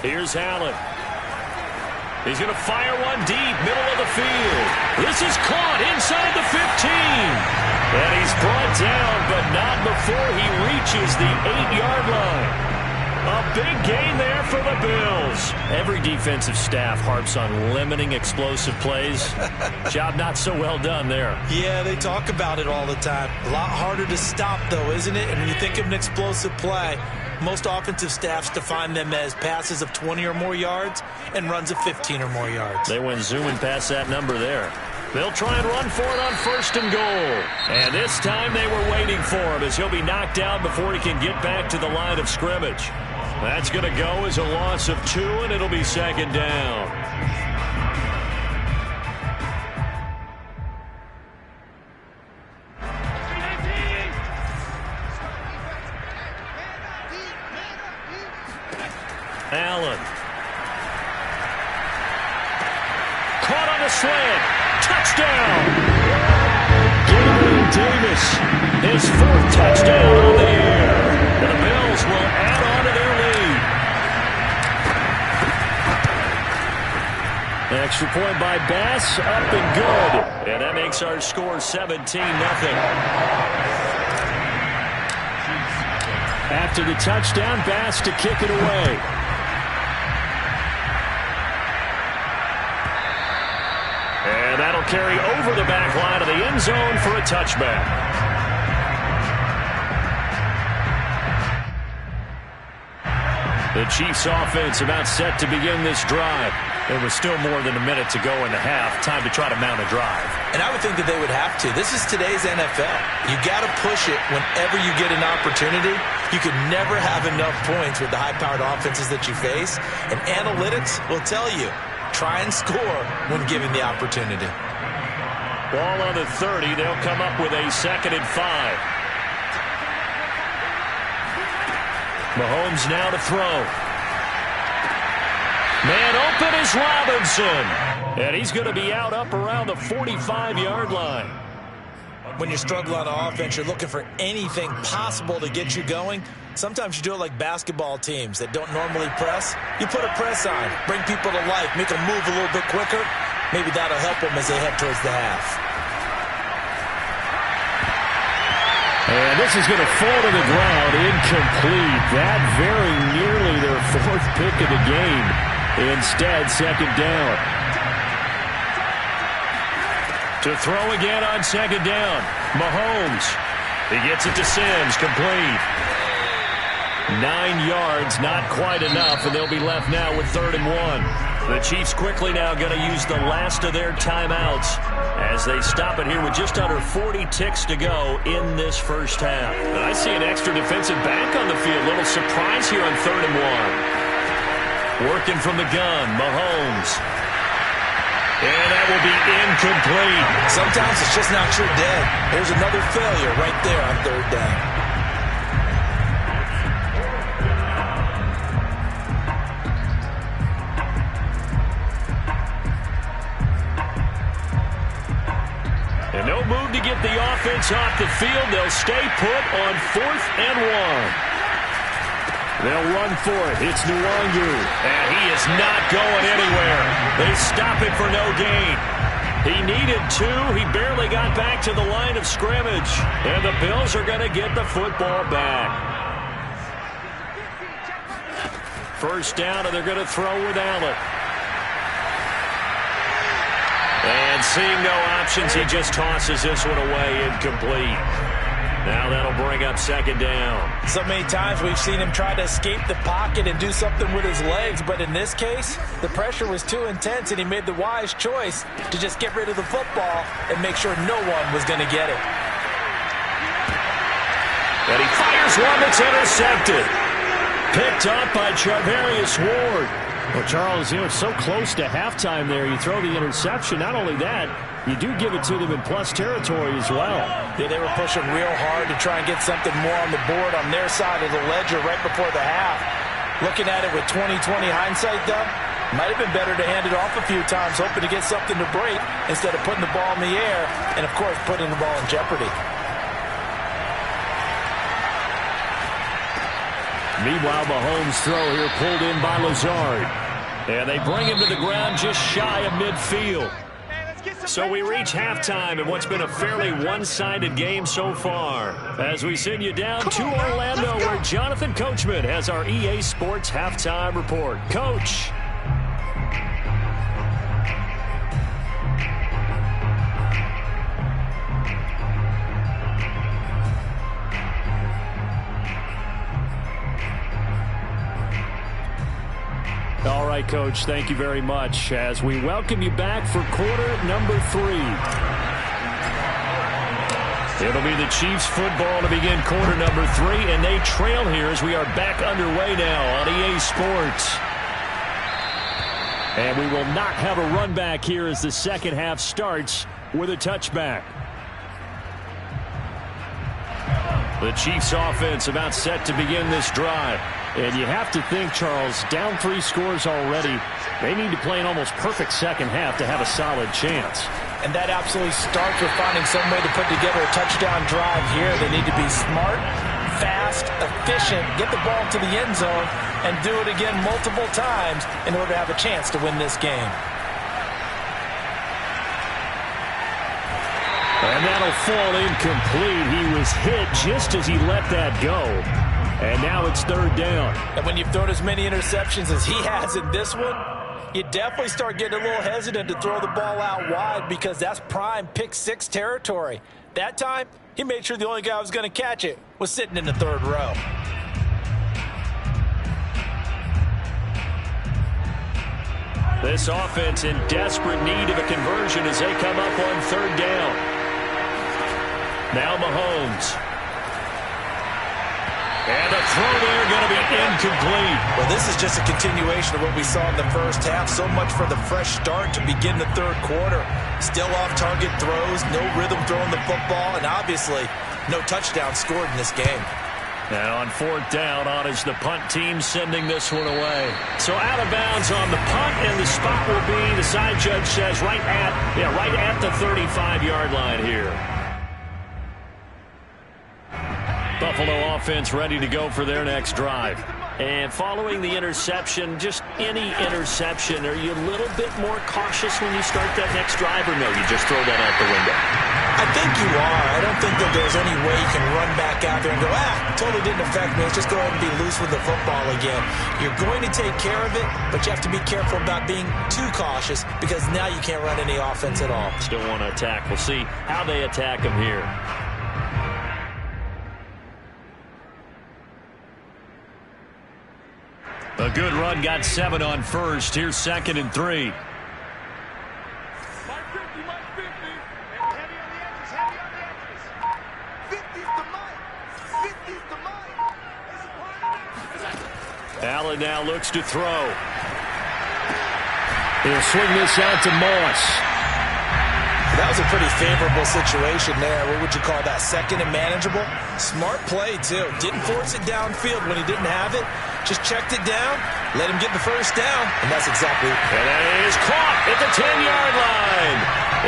Here's Allen. He's going to fire one deep, middle of the field. This is caught inside the 15. And he's brought down, but not before he reaches the 8-yard line. A big gain there for the Bills. Every defensive staff harps on limiting explosive plays. Job not so well done there. Yeah, they talk about it all the time. A lot harder to stop, though, isn't it? And when you think of an explosive play, most offensive staffs define them as passes of 20 or more yards and runs of 15 or more yards. They went zooming past that number there. They'll try and run for it on 1st and goal. And this time they were waiting for him as he'll be knocked down before he can get back to the line of scrimmage. That's going to go as a loss of 2, and it'll be 2nd down. Allen. Caught on the slant. Touchdown. Gabriel Davis. His 4th touchdown on the air. And the Bills will add on to their lead. Extra point by Bass. Up and good. And that makes our score 17-0. After the touchdown, Bass to kick it away. And that'll carry over the back line of the end zone for a touchback. The Chiefs offense about set to begin this drive. There was still more than a minute to go in the half. Time to try to mount a drive. And I would think that they would have to. This is today's NFL. You got to push it whenever you get an opportunity. You could never have enough points with the high-powered offenses that you face. And analytics will tell you, try and score when given the opportunity. Ball on the 30. They'll come up with a 2nd and 5. Mahomes now to throw. Man open is Robinson. And he's going to be out up around the 45-yard line. When you struggle on offense, you're looking for anything possible to get you going. Sometimes you do it like basketball teams that don't normally press. You put a press on, bring people to life, make them move a little bit quicker. Maybe that'll help them as they head towards the half. And this is going to fall to the ground, incomplete. That very nearly their 4th pick of the game. Instead, 2nd down. To throw again on 2nd down. Mahomes. He gets it to Sims, complete. 9 yards, not quite enough, and they'll be left now with 3rd and 1. The Chiefs quickly now going to use the last of their timeouts as they stop it here with just under 40 ticks to go in this first half. And I see an extra defensive back on the field. Little surprise here on 3rd and 1. Working from the gun, Mahomes. And that will be incomplete. Sometimes it's just not your day. Here's another failure right there on 3rd down. No move to get the offense off the field. They'll stay put on 4th and 1. They'll run for it. It's Nwangu. And he is not going anywhere. They stop it for no gain. He needed 2. He barely got back to the line of scrimmage. And the Bills are going to get the football back. 1st down, and they're going to throw with Allen. And seeing no options, he just tosses this one away, incomplete. Now that'll bring up 2nd down. So many times we've seen him try to escape the pocket and do something with his legs, but in this case, the pressure was too intense, and he made the wise choice to just get rid of the football and make sure no one was going to get it. And he fires one that's intercepted. Picked up by Charvarius Ward. Well, Charles, it's so close to halftime there. You throw the interception. Not only that, you do give it to them in plus territory as well. Yeah, they were pushing real hard to try and get something more on the board on their side of the ledger right before the half. Looking at it with 20/20 hindsight, though, might have been better to hand it off a few times, hoping to get something to break instead of putting the ball in the air and, of course, putting the ball in jeopardy. Meanwhile, Mahomes' throw here pulled in by Lazard. And they bring him to the ground just shy of midfield. So we reach halftime in what's been a fairly one-sided game so far. As we send you down to Orlando, where Jonathan Coachman has our EA Sports halftime report. Coach. All right, Coach, thank you very much as we welcome you back for quarter number 3. It'll be the Chiefs football to begin quarter number 3, and they trail here as we are back underway now on EA Sports. And we will not have a run back here as the second half starts with a touchback. The Chiefs offense about set to begin this drive. And you have to think, Charles, down 3 scores already. They need to play an almost perfect second half to have a solid chance. And that absolutely starts with finding some way to put together a touchdown drive here. They need to be smart, fast, efficient, get the ball to the end zone, and do it again multiple times in order to have a chance to win this game. And that'll fall incomplete. He was hit just as he let that go. And now it's third down. And when you've thrown as many interceptions as he has in this one, you definitely start getting a little hesitant to throw the ball out wide because that's prime pick 6 territory. That time, he made sure the only guy who was going to catch it was sitting in the third row. This offense in desperate need of a conversion as they come up on third down. Now Mahomes. And the throw there going to be incomplete. Well, this is just a continuation of what we saw in the first half. So much for the fresh start to begin the third quarter. Still off-target throws, no rhythm throwing the football, and obviously no touchdown scored in this game. And on fourth down, on is the punt team sending this one away. So out of bounds on the punt, and the spot will be, the side judge says, right at the 35-yard line here. Buffalo offense ready to go for their next drive. And following the interception, just any interception, are you a little bit more cautious when you start that next drive, or no, you just throw that out the window? I think you are. I don't think that there's any way you can run back out there and go, totally didn't affect me. Let's just go ahead and be loose with the football again. You're going to take care of it, but you have to be careful about being too cautious because now you can't run any offense at all. Still want to attack. We'll see how they attack him here. A good run, got 7 on first. Here's 2nd and 3. Allen now looks to throw. He'll swing this out to Moss. That was a pretty favorable situation there. What would you call that? Second and manageable? Smart play, too. Didn't force it downfield when he didn't have it. Just checked it down, let him get the first down, and that's exactly it. And that is caught at the 10-yard line.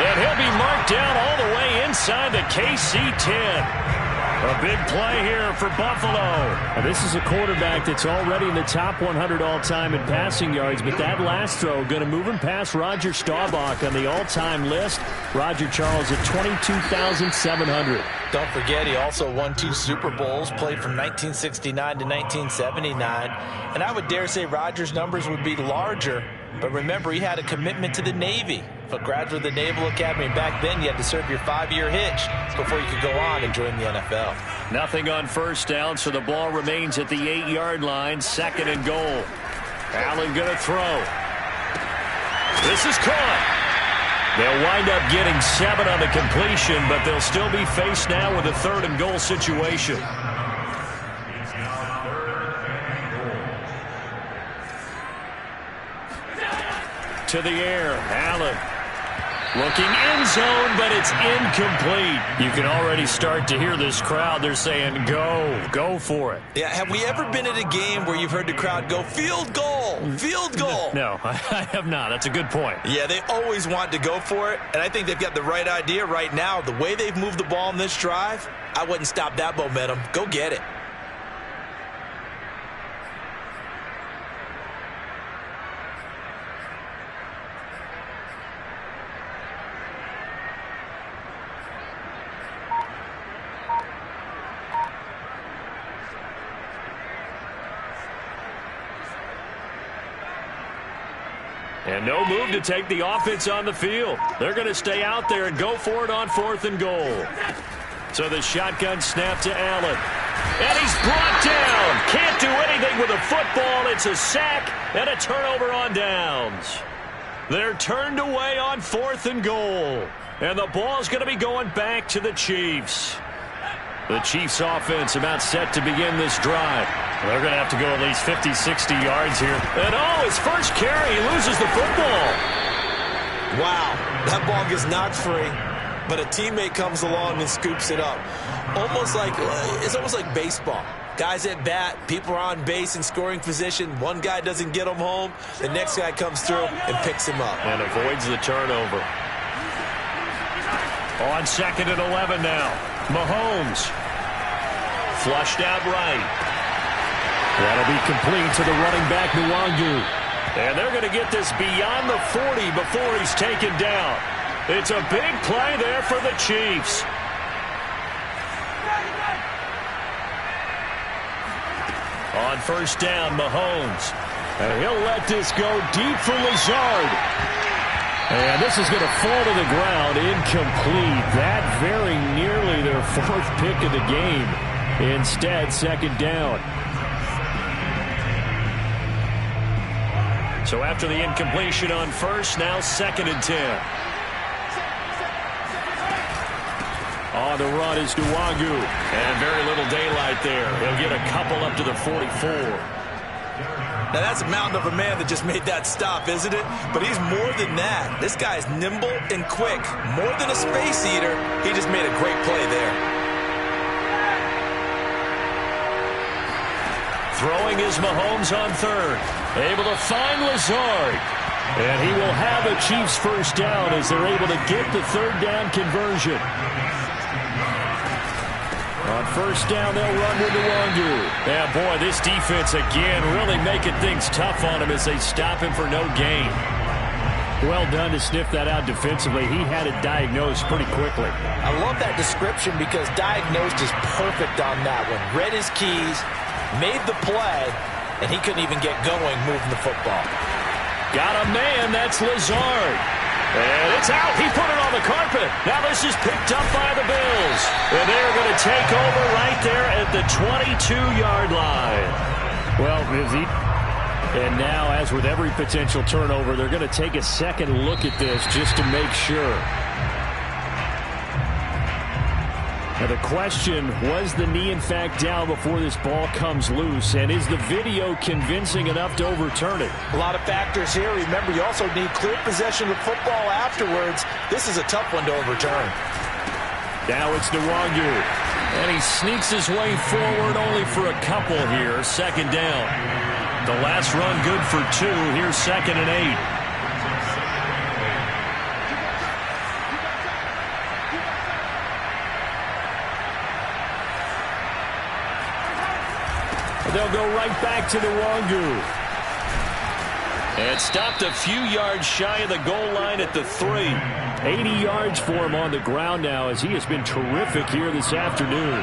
And he'll be marked down all the way inside the KC 10. A big play here for Buffalo. Now, this is a quarterback that's already in the top 100 all-time in passing yards, but that last throw going to move him past Roger Staubach on the all-time list. Roger Charles at 22,700. Don't forget, he also won 2 Super Bowls, played from 1969 to 1979. And I would dare say Roger's numbers would be larger, but remember, he had a commitment to the Navy. A graduate of the Naval Academy, and back then you had to serve your 5-year hitch before you could go on and join the NFL. Nothing on first down, so the ball remains at the 8-yard line. 2nd and goal. Allen going to throw. This is caught. They'll wind up getting 7 on the completion, but they'll still be faced now with a 3rd and goal situation. To the air, Allen. Looking end zone, but it's incomplete. You can already start to hear this crowd. They're saying, go for it. Yeah, have we ever been at a game where you've heard the crowd go, field goal, field goal? No, I have not. That's a good point. Yeah, they always want to go for it, and I think they've got the right idea right now. The way they've moved the ball in this drive, I wouldn't stop that momentum. Go get it. And no move to take the offense on the field. They're going to stay out there and go for it on 4th and goal. So the shotgun snap to Allen. And he's brought down. Can't do anything with a football. It's a sack and a turnover on downs. They're turned away on 4th and goal. And the ball's going to be going back to the Chiefs. The Chiefs offense about set to begin this drive. They're going to have to go at least 50, 60 yards here. And his first carry, he loses the football. Wow, that ball gets knocked free, but a teammate comes along and scoops it up. It's almost like baseball. Guys at bat, people are on base in scoring position. One guy doesn't get him home. The next guy comes through and picks him up. And avoids the turnover. On 2nd and 11 now. Mahomes. Flushed out right. That'll be complete to the running back, Nwangu. And they're going to get this beyond the 40 before he's taken down. It's a big play there for the Chiefs. On 1st down, Mahomes. And he'll let this go deep for Lazard. And this is going to fall to the ground, incomplete. That very nearly their 4th pick of the game. Instead, 2nd down. So after the incompletion on 1st, now 2nd and 10. On the run is Nwangu. And very little daylight there. He'll get a couple up to the 44. Now, that's a mountain of a man that just made that stop, isn't it? But he's more than that. This guy's nimble and quick. More than a space eater, he just made a great play there. Throwing is Mahomes on 3rd. Able to find Lazard. And he will have a Chiefs first down as they're able to get the 3rd down conversion. On 1st down, they'll run with Nwangu. Yeah, boy, this defense again really making things tough on him as they stop him for no gain. Well done to sniff that out defensively. He had it diagnosed pretty quickly. I love that description because diagnosed is perfect on that one. Read his keys, made the play, and he couldn't even get going moving the football. Got a man, that's Lazard. And it's out. He put it on the carpet. Now this is picked up by the Bills. And they're going to take over right there at the 22-yard line. Well, and now, as with every potential turnover, they're going to take a second look at this just to make sure. Now the question, was the knee in fact down before this ball comes loose? And is the video convincing enough to overturn it? A lot of factors here. Remember, you also need clear possession of football afterwards. This is a tough one to overturn. Now it's Nwangu. And he sneaks his way forward only for a couple here. 2nd down. The last run good for 2. Here's 2nd and 8. They'll go right back to Nwangu. And stopped a few yards shy of the goal line at the 3. 80 yards for him on the ground now as he has been terrific here this afternoon.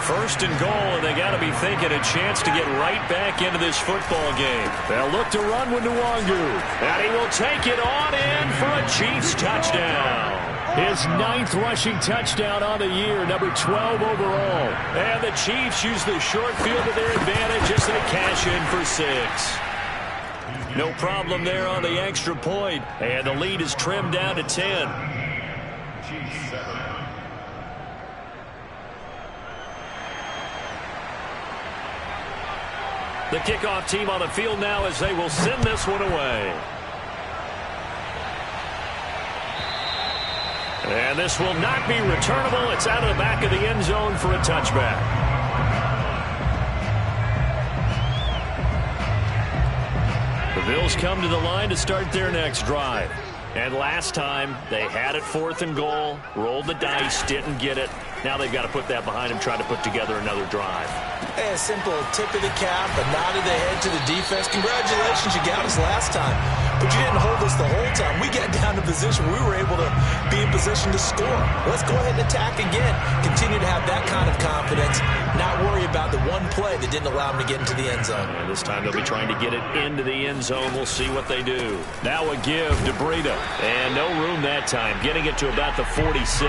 1st and goal, and they got to be thinking a chance to get right back into this football game. They'll look to run with Nwangu. And he will take it on in for a Chiefs touchdown. His 9th rushing touchdown on the year, number 12 overall. And the Chiefs use the short field to their advantage as they cash in for 6. No problem there on the extra point. And the lead is trimmed down to 10. The kickoff team on the field now as they will send this one away. And this will not be returnable. It's out of the back of the end zone for a touchback. The Bills come to the line to start their next drive. And last time, they had it 4th and goal, rolled the dice, didn't get it. Now they've got to put that behind them, try to put together another drive. Hey, a simple tip of the cap, a nod of the head to the defense. Congratulations, you got us last time. But you didn't hold us the whole time. We got down to position where we were able to be in position to score. Let's go ahead and attack again. Continue to have that kind of confidence. Not worry about the one play that didn't allow them to get into the end zone. And this time they'll be trying to get it into the end zone. We'll see what they do. Now a give to Breida. And no room that time. Getting it to about the 46.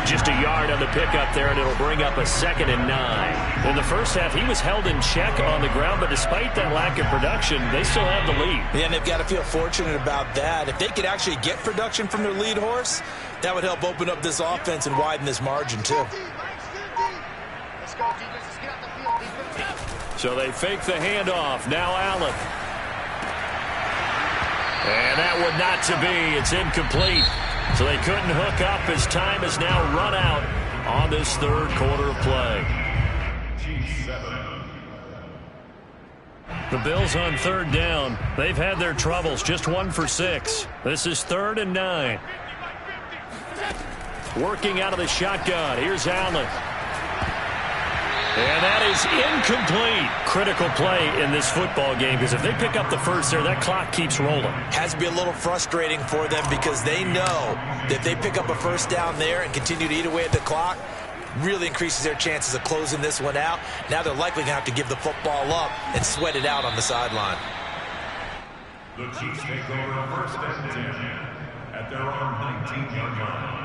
Just a yard on the pickup there, and it'll bring up a 2nd and 9. In the first half, he was held in check on the ground, but despite that lack of production, they still have the lead. Yeah, and they've got to feel fortunate about that. If they could actually get production from their lead horse, that would help open up this offense and widen this margin, too. Let's go, defense. Let's get out the field, defense. So they fake the handoff. Now Allen. And that would not to be. It's incomplete. So they couldn't hook up as time has now run out on this third quarter of play. The Bills on 3rd down. They've had their troubles. Just 1 for 6. This is 3rd and 9. Working out of the shotgun. Here's Allen. And that is incomplete. Critical play in this football game, because if they pick up the first there, that clock keeps rolling. Has to be a little frustrating for them because they know that if they pick up a first down there and continue to eat away at the clock, really increases their chances of closing this one out. Now they're likely going to have to give the football up and sweat it out on the sideline. The Chiefs take over 1st and 10 at their own 19-yard line.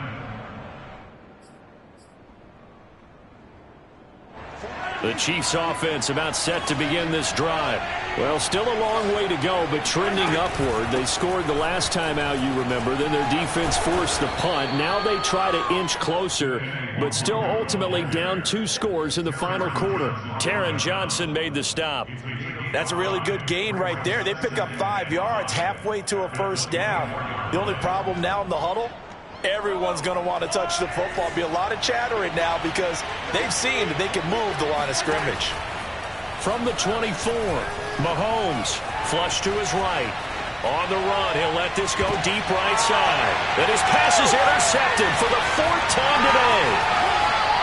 The Chiefs offense about set to begin this drive. Well, still a long way to go, but trending upward. They scored the last time out, you remember. Then their defense forced the punt. Now they try to inch closer, but still ultimately down 2 scores in the final quarter. Taron Johnson made the stop. That's a really good gain right there. They pick up 5 yards halfway to a first down. The only problem now in the huddle, everyone's going to want to touch the football. Be a lot of chattering now because they've seen that they can move the line of scrimmage. From the 24, Mahomes flush to his right. On the run, he'll let this go deep right side. And his pass is intercepted for the 4th time today.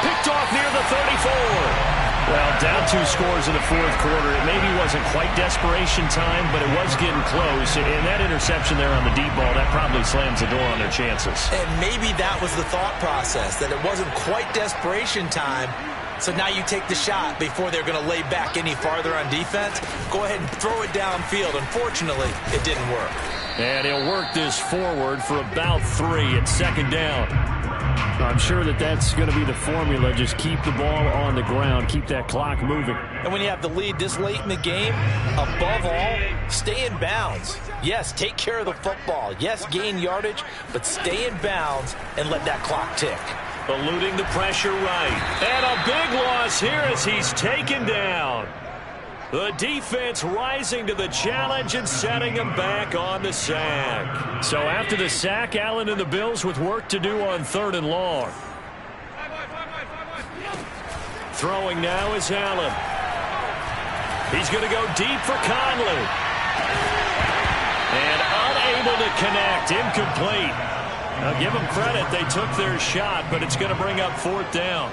Picked off near the 34. Well, down 2 scores in the 4th quarter. It maybe wasn't quite desperation time, but it was getting close. And that interception there on the deep ball, that probably slams the door on their chances. And maybe that was the thought process, that it wasn't quite desperation time. So now you take the shot before they're going to lay back any farther on defense. Go ahead and throw it downfield. Unfortunately, it didn't work. And he'll work this forward for about 3 at 2nd down. I'm sure that that's going to be the formula. Just keep the ball on the ground. Keep that clock moving. And when you have the lead this late in the game, above all, stay in bounds. Yes, take care of the football. Yes, gain yardage, but stay in bounds and let that clock tick. Eluding the pressure right. And a big loss here as he's taken down. The defense rising to the challenge and setting him back on the sack. So after the sack, Allen and the Bills with work to do on 3rd and long. Throwing now is Allen. He's going to go deep for Conley. And unable to connect. Incomplete. Now give them credit. They took their shot, but it's going to bring up 4th down.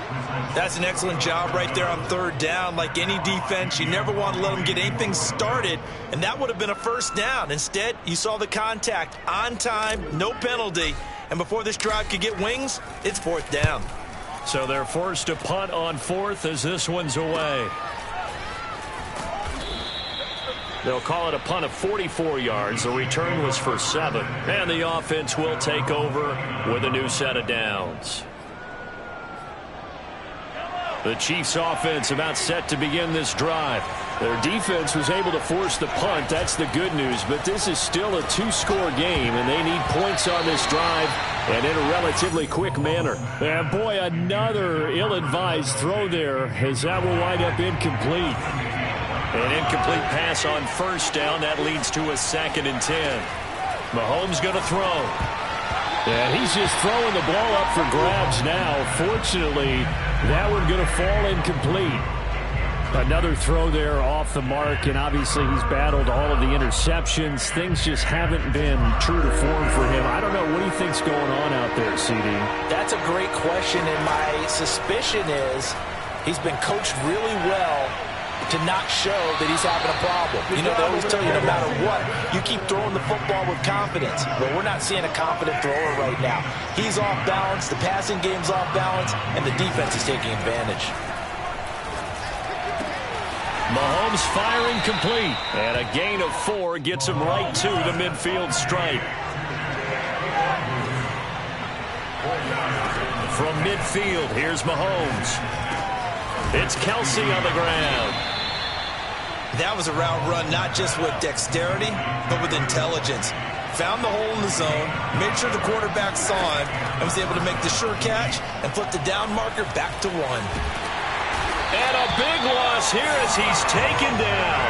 That's an excellent job right there on 3rd down. Like any defense, you never want to let them get anything started, and that would have been a first down. Instead, you saw the contact on time, no penalty, and before this drive could get wings, it's 4th down. So they're forced to punt on 4th as this one's away. They'll call it a punt of 44 yards. The return was for 7. And the offense will take over with a new set of downs. The Chiefs offense about set to begin this drive. Their defense was able to force the punt. That's the good news. But this is still a 2-score game, and they need points on this drive and in a relatively quick manner. And boy, another ill-advised throw there as that will wind up incomplete. An incomplete pass on 1st down. That leads to a 2nd and 10. Mahomes going to throw. And he's just throwing the ball up for grabs now. Fortunately, that one going to fall incomplete. Another throw there off the mark, and obviously he's battled all of the interceptions. Things just haven't been true to form for him. I don't know. What do you think's going on out there, CD? That's a great question, and my suspicion is he's been coached really well to not show that he's having a problem. You know, they always tell you no matter what, you keep throwing the football with confidence. But we're not seeing a confident thrower right now. He's off balance, the passing game's off balance, and the defense is taking advantage. Mahomes firing complete, and a gain of 4 gets him right to the midfield stripe. From midfield, here's Mahomes. It's Kelsey on the ground. That was a route run not just with dexterity, but with intelligence. Found the hole in the zone, made sure the quarterback saw him, and was able to make the sure catch and flip the down marker back to 1. And a big loss here as he's taken down.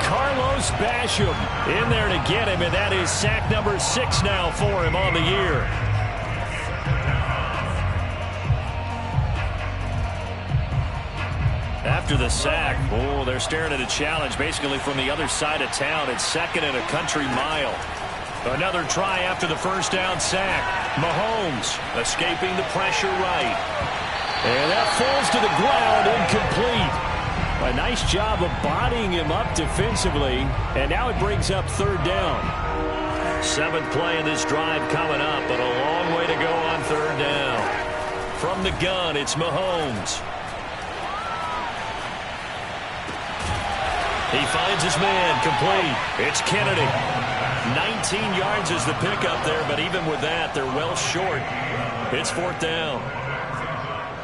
Carlos Basham in there to get him, and that is sack number 6 now for him on the year. After the sack, oh, they're staring at a challenge basically from the other side of town. It's 2nd and a country mile. Another try after the first down sack. Mahomes escaping the pressure right. And that falls to the ground, incomplete. A nice job of bodying him up defensively, and now it brings up 3rd down. 7th play in this drive coming up, but a long way to go on 3rd down. From the gun, it's Mahomes. He finds his man, complete. It's Kennedy. 19 yards is the pickup there, but even with that, they're well short. It's 4th down.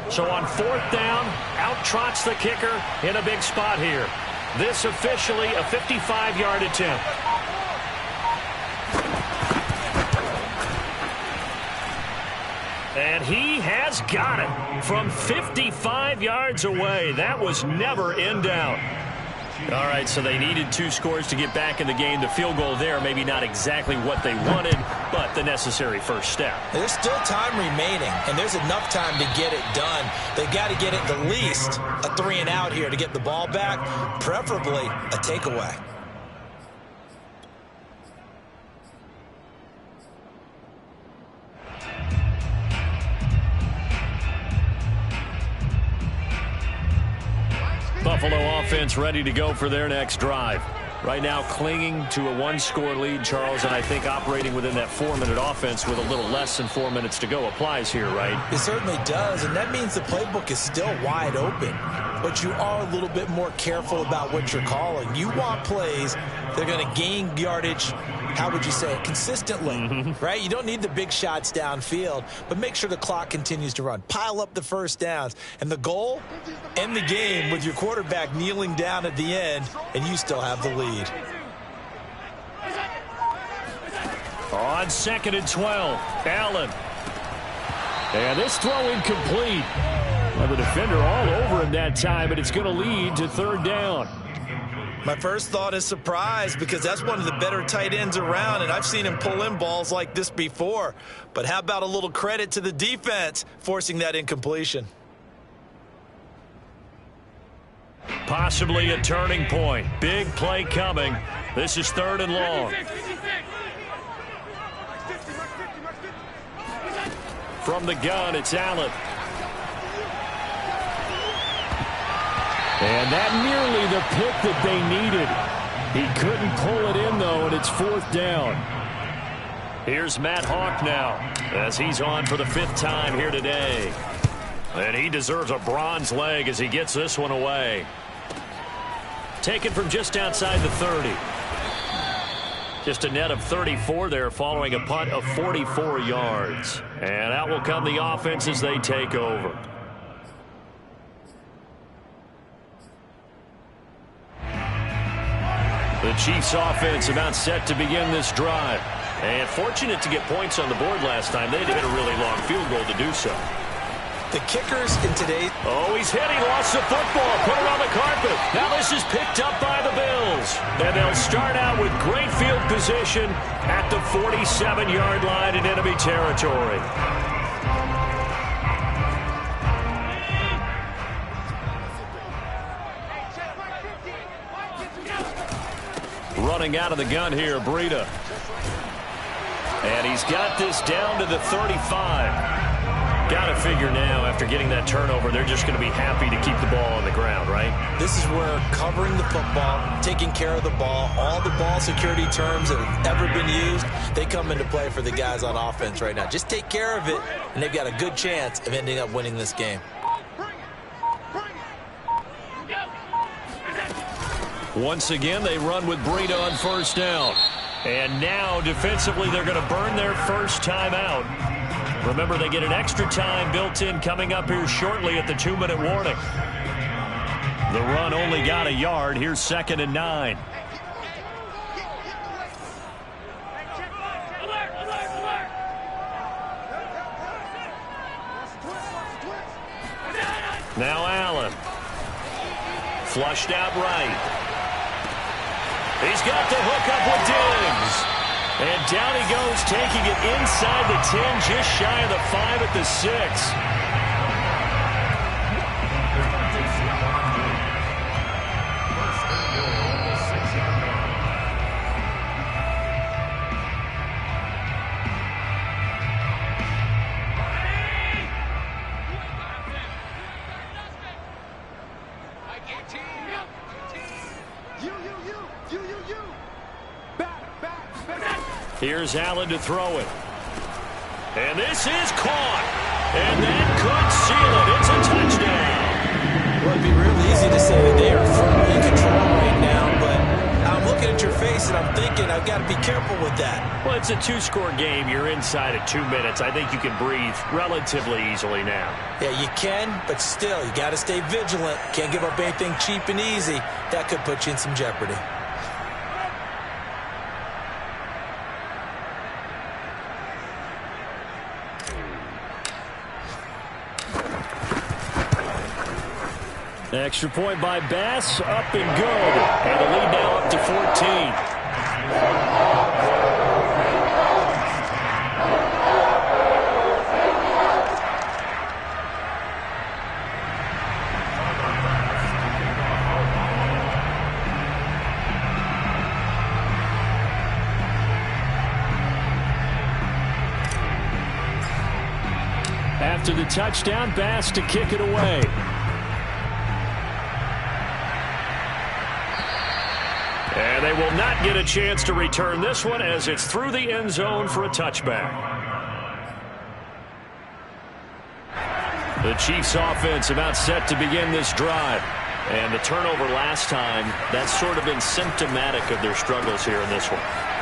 So on 4th down, out trots the kicker in a big spot here. This officially a 55-yard attempt. And he has got it from 55 yards away. That was never in doubt. All right, so they needed 2 scores to get back in the game. The field goal there, maybe not exactly what they wanted, but the necessary first step. There's still time remaining, and there's enough time to get it done. They've got to get it at least a 3 and out here to get the ball back, preferably a takeaway. Buffalo offense ready to go for their next drive. Right now clinging to a 1-score lead, Charles, and I think operating within that 4-minute offense with a little less than 4 minutes to go applies here, right? It certainly does, and that means the playbook is still wide open. But you are a little bit more careful about what you're calling. You want plays that are going to gain yardage, how would you say it, consistently, right? You don't need the big shots downfield, but make sure the clock continues to run. Pile up the first downs. And the goal, end the game with your quarterback kneeling down at the end, and you still have the lead. On 2nd and 12, Allen. And this throw incomplete. Well, the defender all over him that time, but it's going to lead to 3rd down. My first thought is surprise, because that's one of the better tight ends around, and I've seen him pull in balls like this before. But how about a little credit to the defense forcing that incompletion? Possibly a turning point. Big play coming. This is 3rd and long. From the gun, it's Allen. And that nearly the pick that they needed. He couldn't pull it in, though, and it's 4th down. Here's Matt Hawk now as he's on for the 5th time here today. And he deserves a bronze leg as he gets this one away. Taken from just outside the 30. Just a net of 34 there following a punt of 44 yards. And out will come the offense as they take over. The Chiefs offense about set to begin this drive. And fortunate to get points on the board last time. They had to hit a really long field goal to do so. The kickers in today's... Oh, he's hit. He lost the football. Put it on the carpet. Now this is picked up by the Bills. And they'll start out with great field position at the 47-yard line in enemy territory. Running out of the gun here, Breida. And he's got this down to the 35. Got to figure now, after getting that turnover, they're just going to be happy to keep the ball on the ground, right? This is where covering the football, taking care of the ball, all the ball security terms that have ever been used, they come into play for the guys on offense right now. Just take care of it, and they've got a good chance of ending up winning this game. Once again, they run with Breida on first down. And now, defensively, they're going to burn their first time out. Remember, they get an extra time built in coming up here shortly at the 2-minute warning. The run only got a yard. Here's 2nd and 9. Now Allen. Flushed out right. He's got the hook up with Diggs. And down he goes, taking it inside the 10, just shy of the 5 at the 6. Here's Allen to throw it. And this is caught. And that could seal it. It's a touchdown. Well, it'd be real easy to say that they are firmly in control right now, but I'm looking at your face and I'm thinking I've got to be careful with that. Well, it's a 2-score game. You're inside at 2 minutes. I think you can breathe relatively easily now. Yeah, you can, but still, you got to stay vigilant. Can't give up anything cheap and easy. That could put you in some jeopardy. Extra point by Bass, up and good. And the lead now up to 14. After the touchdown, Bass to kick it away. And they will not get a chance to return this one as it's through the end zone for a touchback. The Chiefs offense about set to begin this drive. And the turnover last time, that's sort of been symptomatic of their struggles here in this one.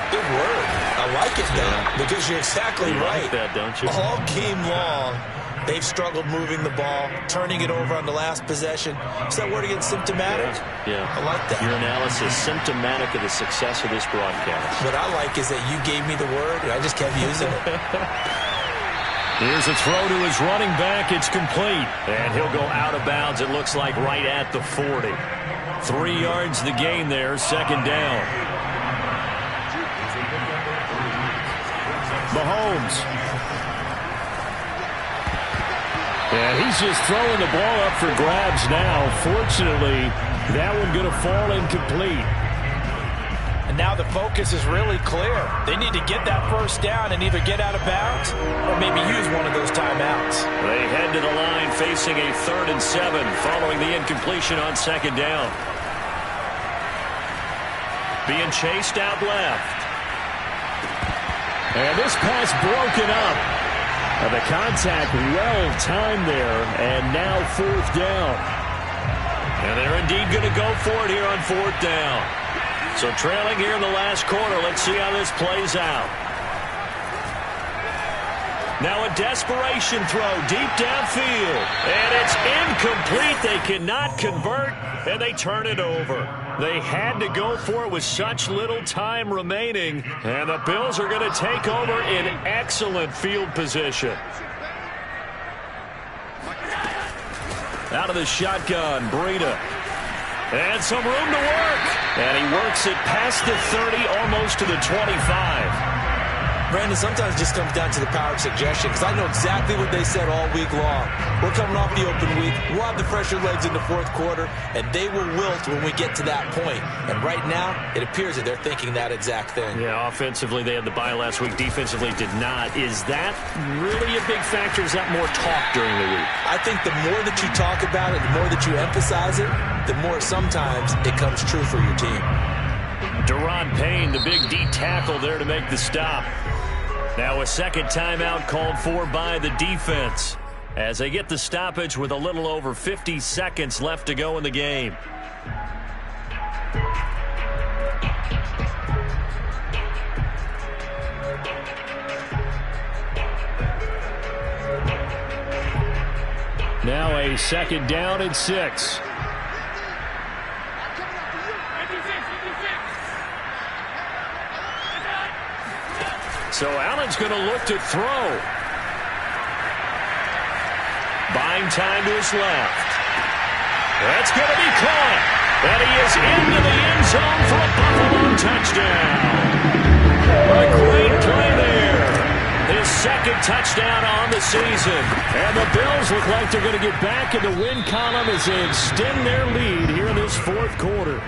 Good word. I like it, though, because you're exactly right. You like that, don't you? All game long, they've struggled moving the ball, turning it over on the last possession. Is that word again, symptomatic? Yeah. I like that. Your analysis, symptomatic of the success of this broadcast. What I like is that you gave me the word, and I just kept using it. Here's a throw to his running back. It's complete. And he'll go out of bounds, it looks like, right at the 40. 3 yards the gain there, 2nd down. Mahomes. And he's just throwing the ball up for grabs now. Fortunately, that one going to fall incomplete. And now the focus is really clear. They need to get that first down and either get out of bounds or maybe use one of those timeouts. They head to the line facing a 3rd and 7 following the incompletion on 2nd down. Being chased out left. And this pass broken up. And the contact well timed there, and now 4th down. And they're indeed going to go for it here on 4th down. So trailing here in the last quarter, let's see how this plays out. Now a desperation throw deep downfield. And it's incomplete. They cannot convert, and they turn it over. They had to go for it with such little time remaining. And the Bills are going to take over in excellent field position. Out of the shotgun, Breida. And some room to work. And he works it past the 30, almost to the 25. Brandon, sometimes it just comes down to the power of suggestion, because I know exactly what they said all week long. We're coming off the open week. We'll have the fresher legs in the fourth quarter, and they will wilt when we get to that point. And right now, it appears that they're thinking that exact thing. Yeah, offensively, they had the bye last week. Defensively, did not. Is that really a big factor? Is that more talk during the week? I think the more that you talk about it, the more that you emphasize it, the more sometimes it comes true for your team. Deron Payne, the big D tackle there to make the stop. Now a second timeout called for by the defense as they get the stoppage with a little over 50 seconds left to go in the game. Now a second down and 6. So Allen's going to look to throw. Buying time to his left. That's going to be caught. And he is into the end zone for a Buffalo touchdown. A great play there. His second touchdown on the season. And the Bills look like they're going to get back in the win column as they extend their lead here in this fourth quarter.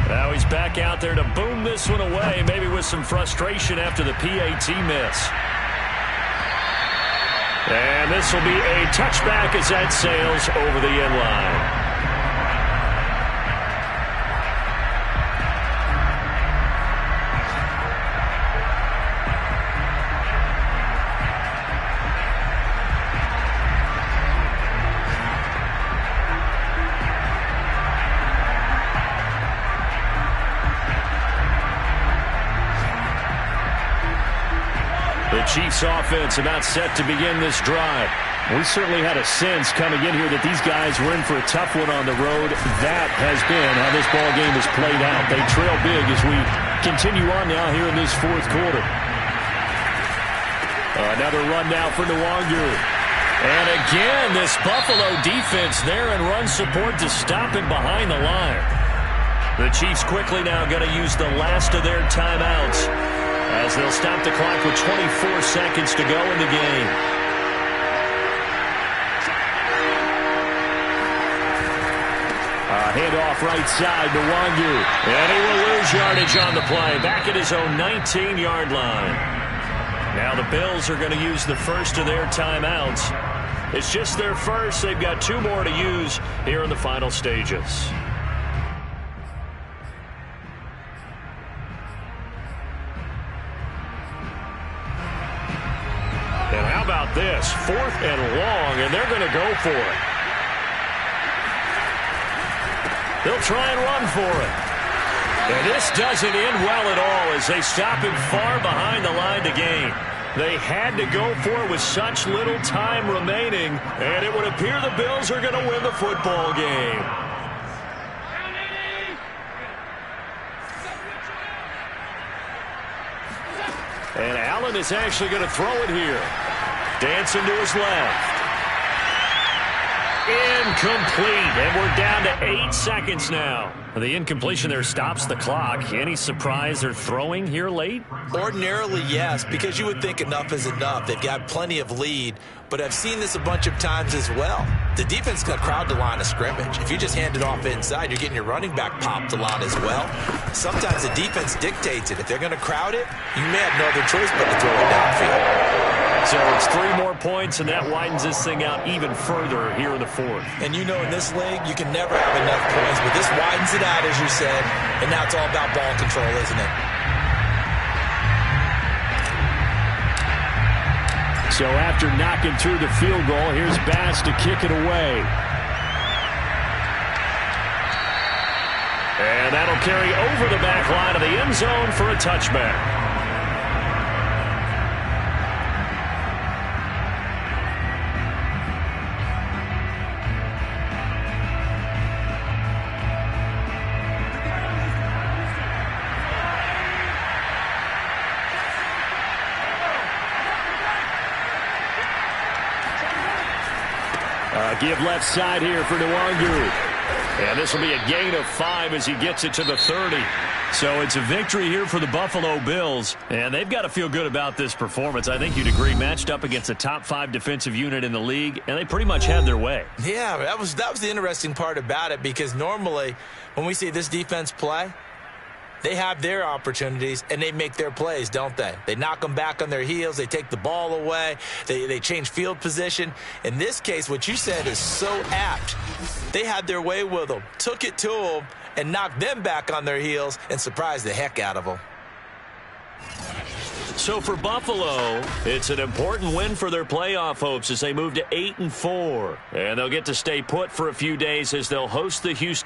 Now he's back out there to boom this one away, maybe with some frustration after the PAT miss. And this will be a touchback as that sails over the end line. Chiefs offense about set to begin this drive. We certainly had a sense coming in here that these guys were in for a tough one on the road. That has been how this ball game has played out. They trail big as we continue on now here in this fourth quarter. Another run now for Nwangu. And again, this Buffalo defense there in run support to stop him behind the line. The Chiefs quickly now going to use the last of their timeouts, as they'll stop the clock with 24 seconds to go in the game. Handoff right side to Nwangu. And he will lose yardage on the play. Back at his own 19-yard line. Now the Bills are going to use the first of their timeouts. It's just their first. They've got 2 more to use here in the final stages. And how about this? 4th and long, and they're going to go for it. They'll try and run for it. And this doesn't end well at all as they stop him far behind the line to gain. They had to go for it with such little time remaining, and it would appear the Bills are going to win the football game. And Allen is actually going to throw it here. Dancing to his left. Incomplete, and we're down to 8 seconds now. The incompletion there stops the clock. Any surprise they're throwing here late? Ordinarily, yes, because you would think enough is enough. They've got plenty of lead, but I've seen this a bunch of times as well. The defense got crowd the line of scrimmage. If you just hand it off inside, you're getting your running back popped a lot as well. Sometimes the defense dictates it. If they're going to crowd it, you may have no other choice but to throw it downfield. So it's 3 more points, and that widens this thing out even further here in the fourth. And you know in this league, you can never have enough points, but this widens it out, as you said, and now it's all about ball control, isn't it? So after knocking through the field goal, here's Bass to kick it away. And that'll carry over the back line of the end zone for a touchback. Give left side here for Nwangu. And this will be a gain of 5 as he gets it to the 30. So it's a victory here for the Buffalo Bills, and they've got to feel good about this performance. I think you'd agree, matched up against a top 5 defensive unit in the league, and they pretty much had their way. Yeah, that was the interesting part about it, because normally when we see this defense play, they have their opportunities, and they make their plays, don't they? They knock them back on their heels. They take the ball away. They change field position. In this case, what you said is so apt. They had their way with them, took it to them, and knocked them back on their heels and surprised the heck out of them. So for Buffalo, it's an important win for their playoff hopes as they move to 8-4. And they'll get to stay put for a few days as they'll host the Houston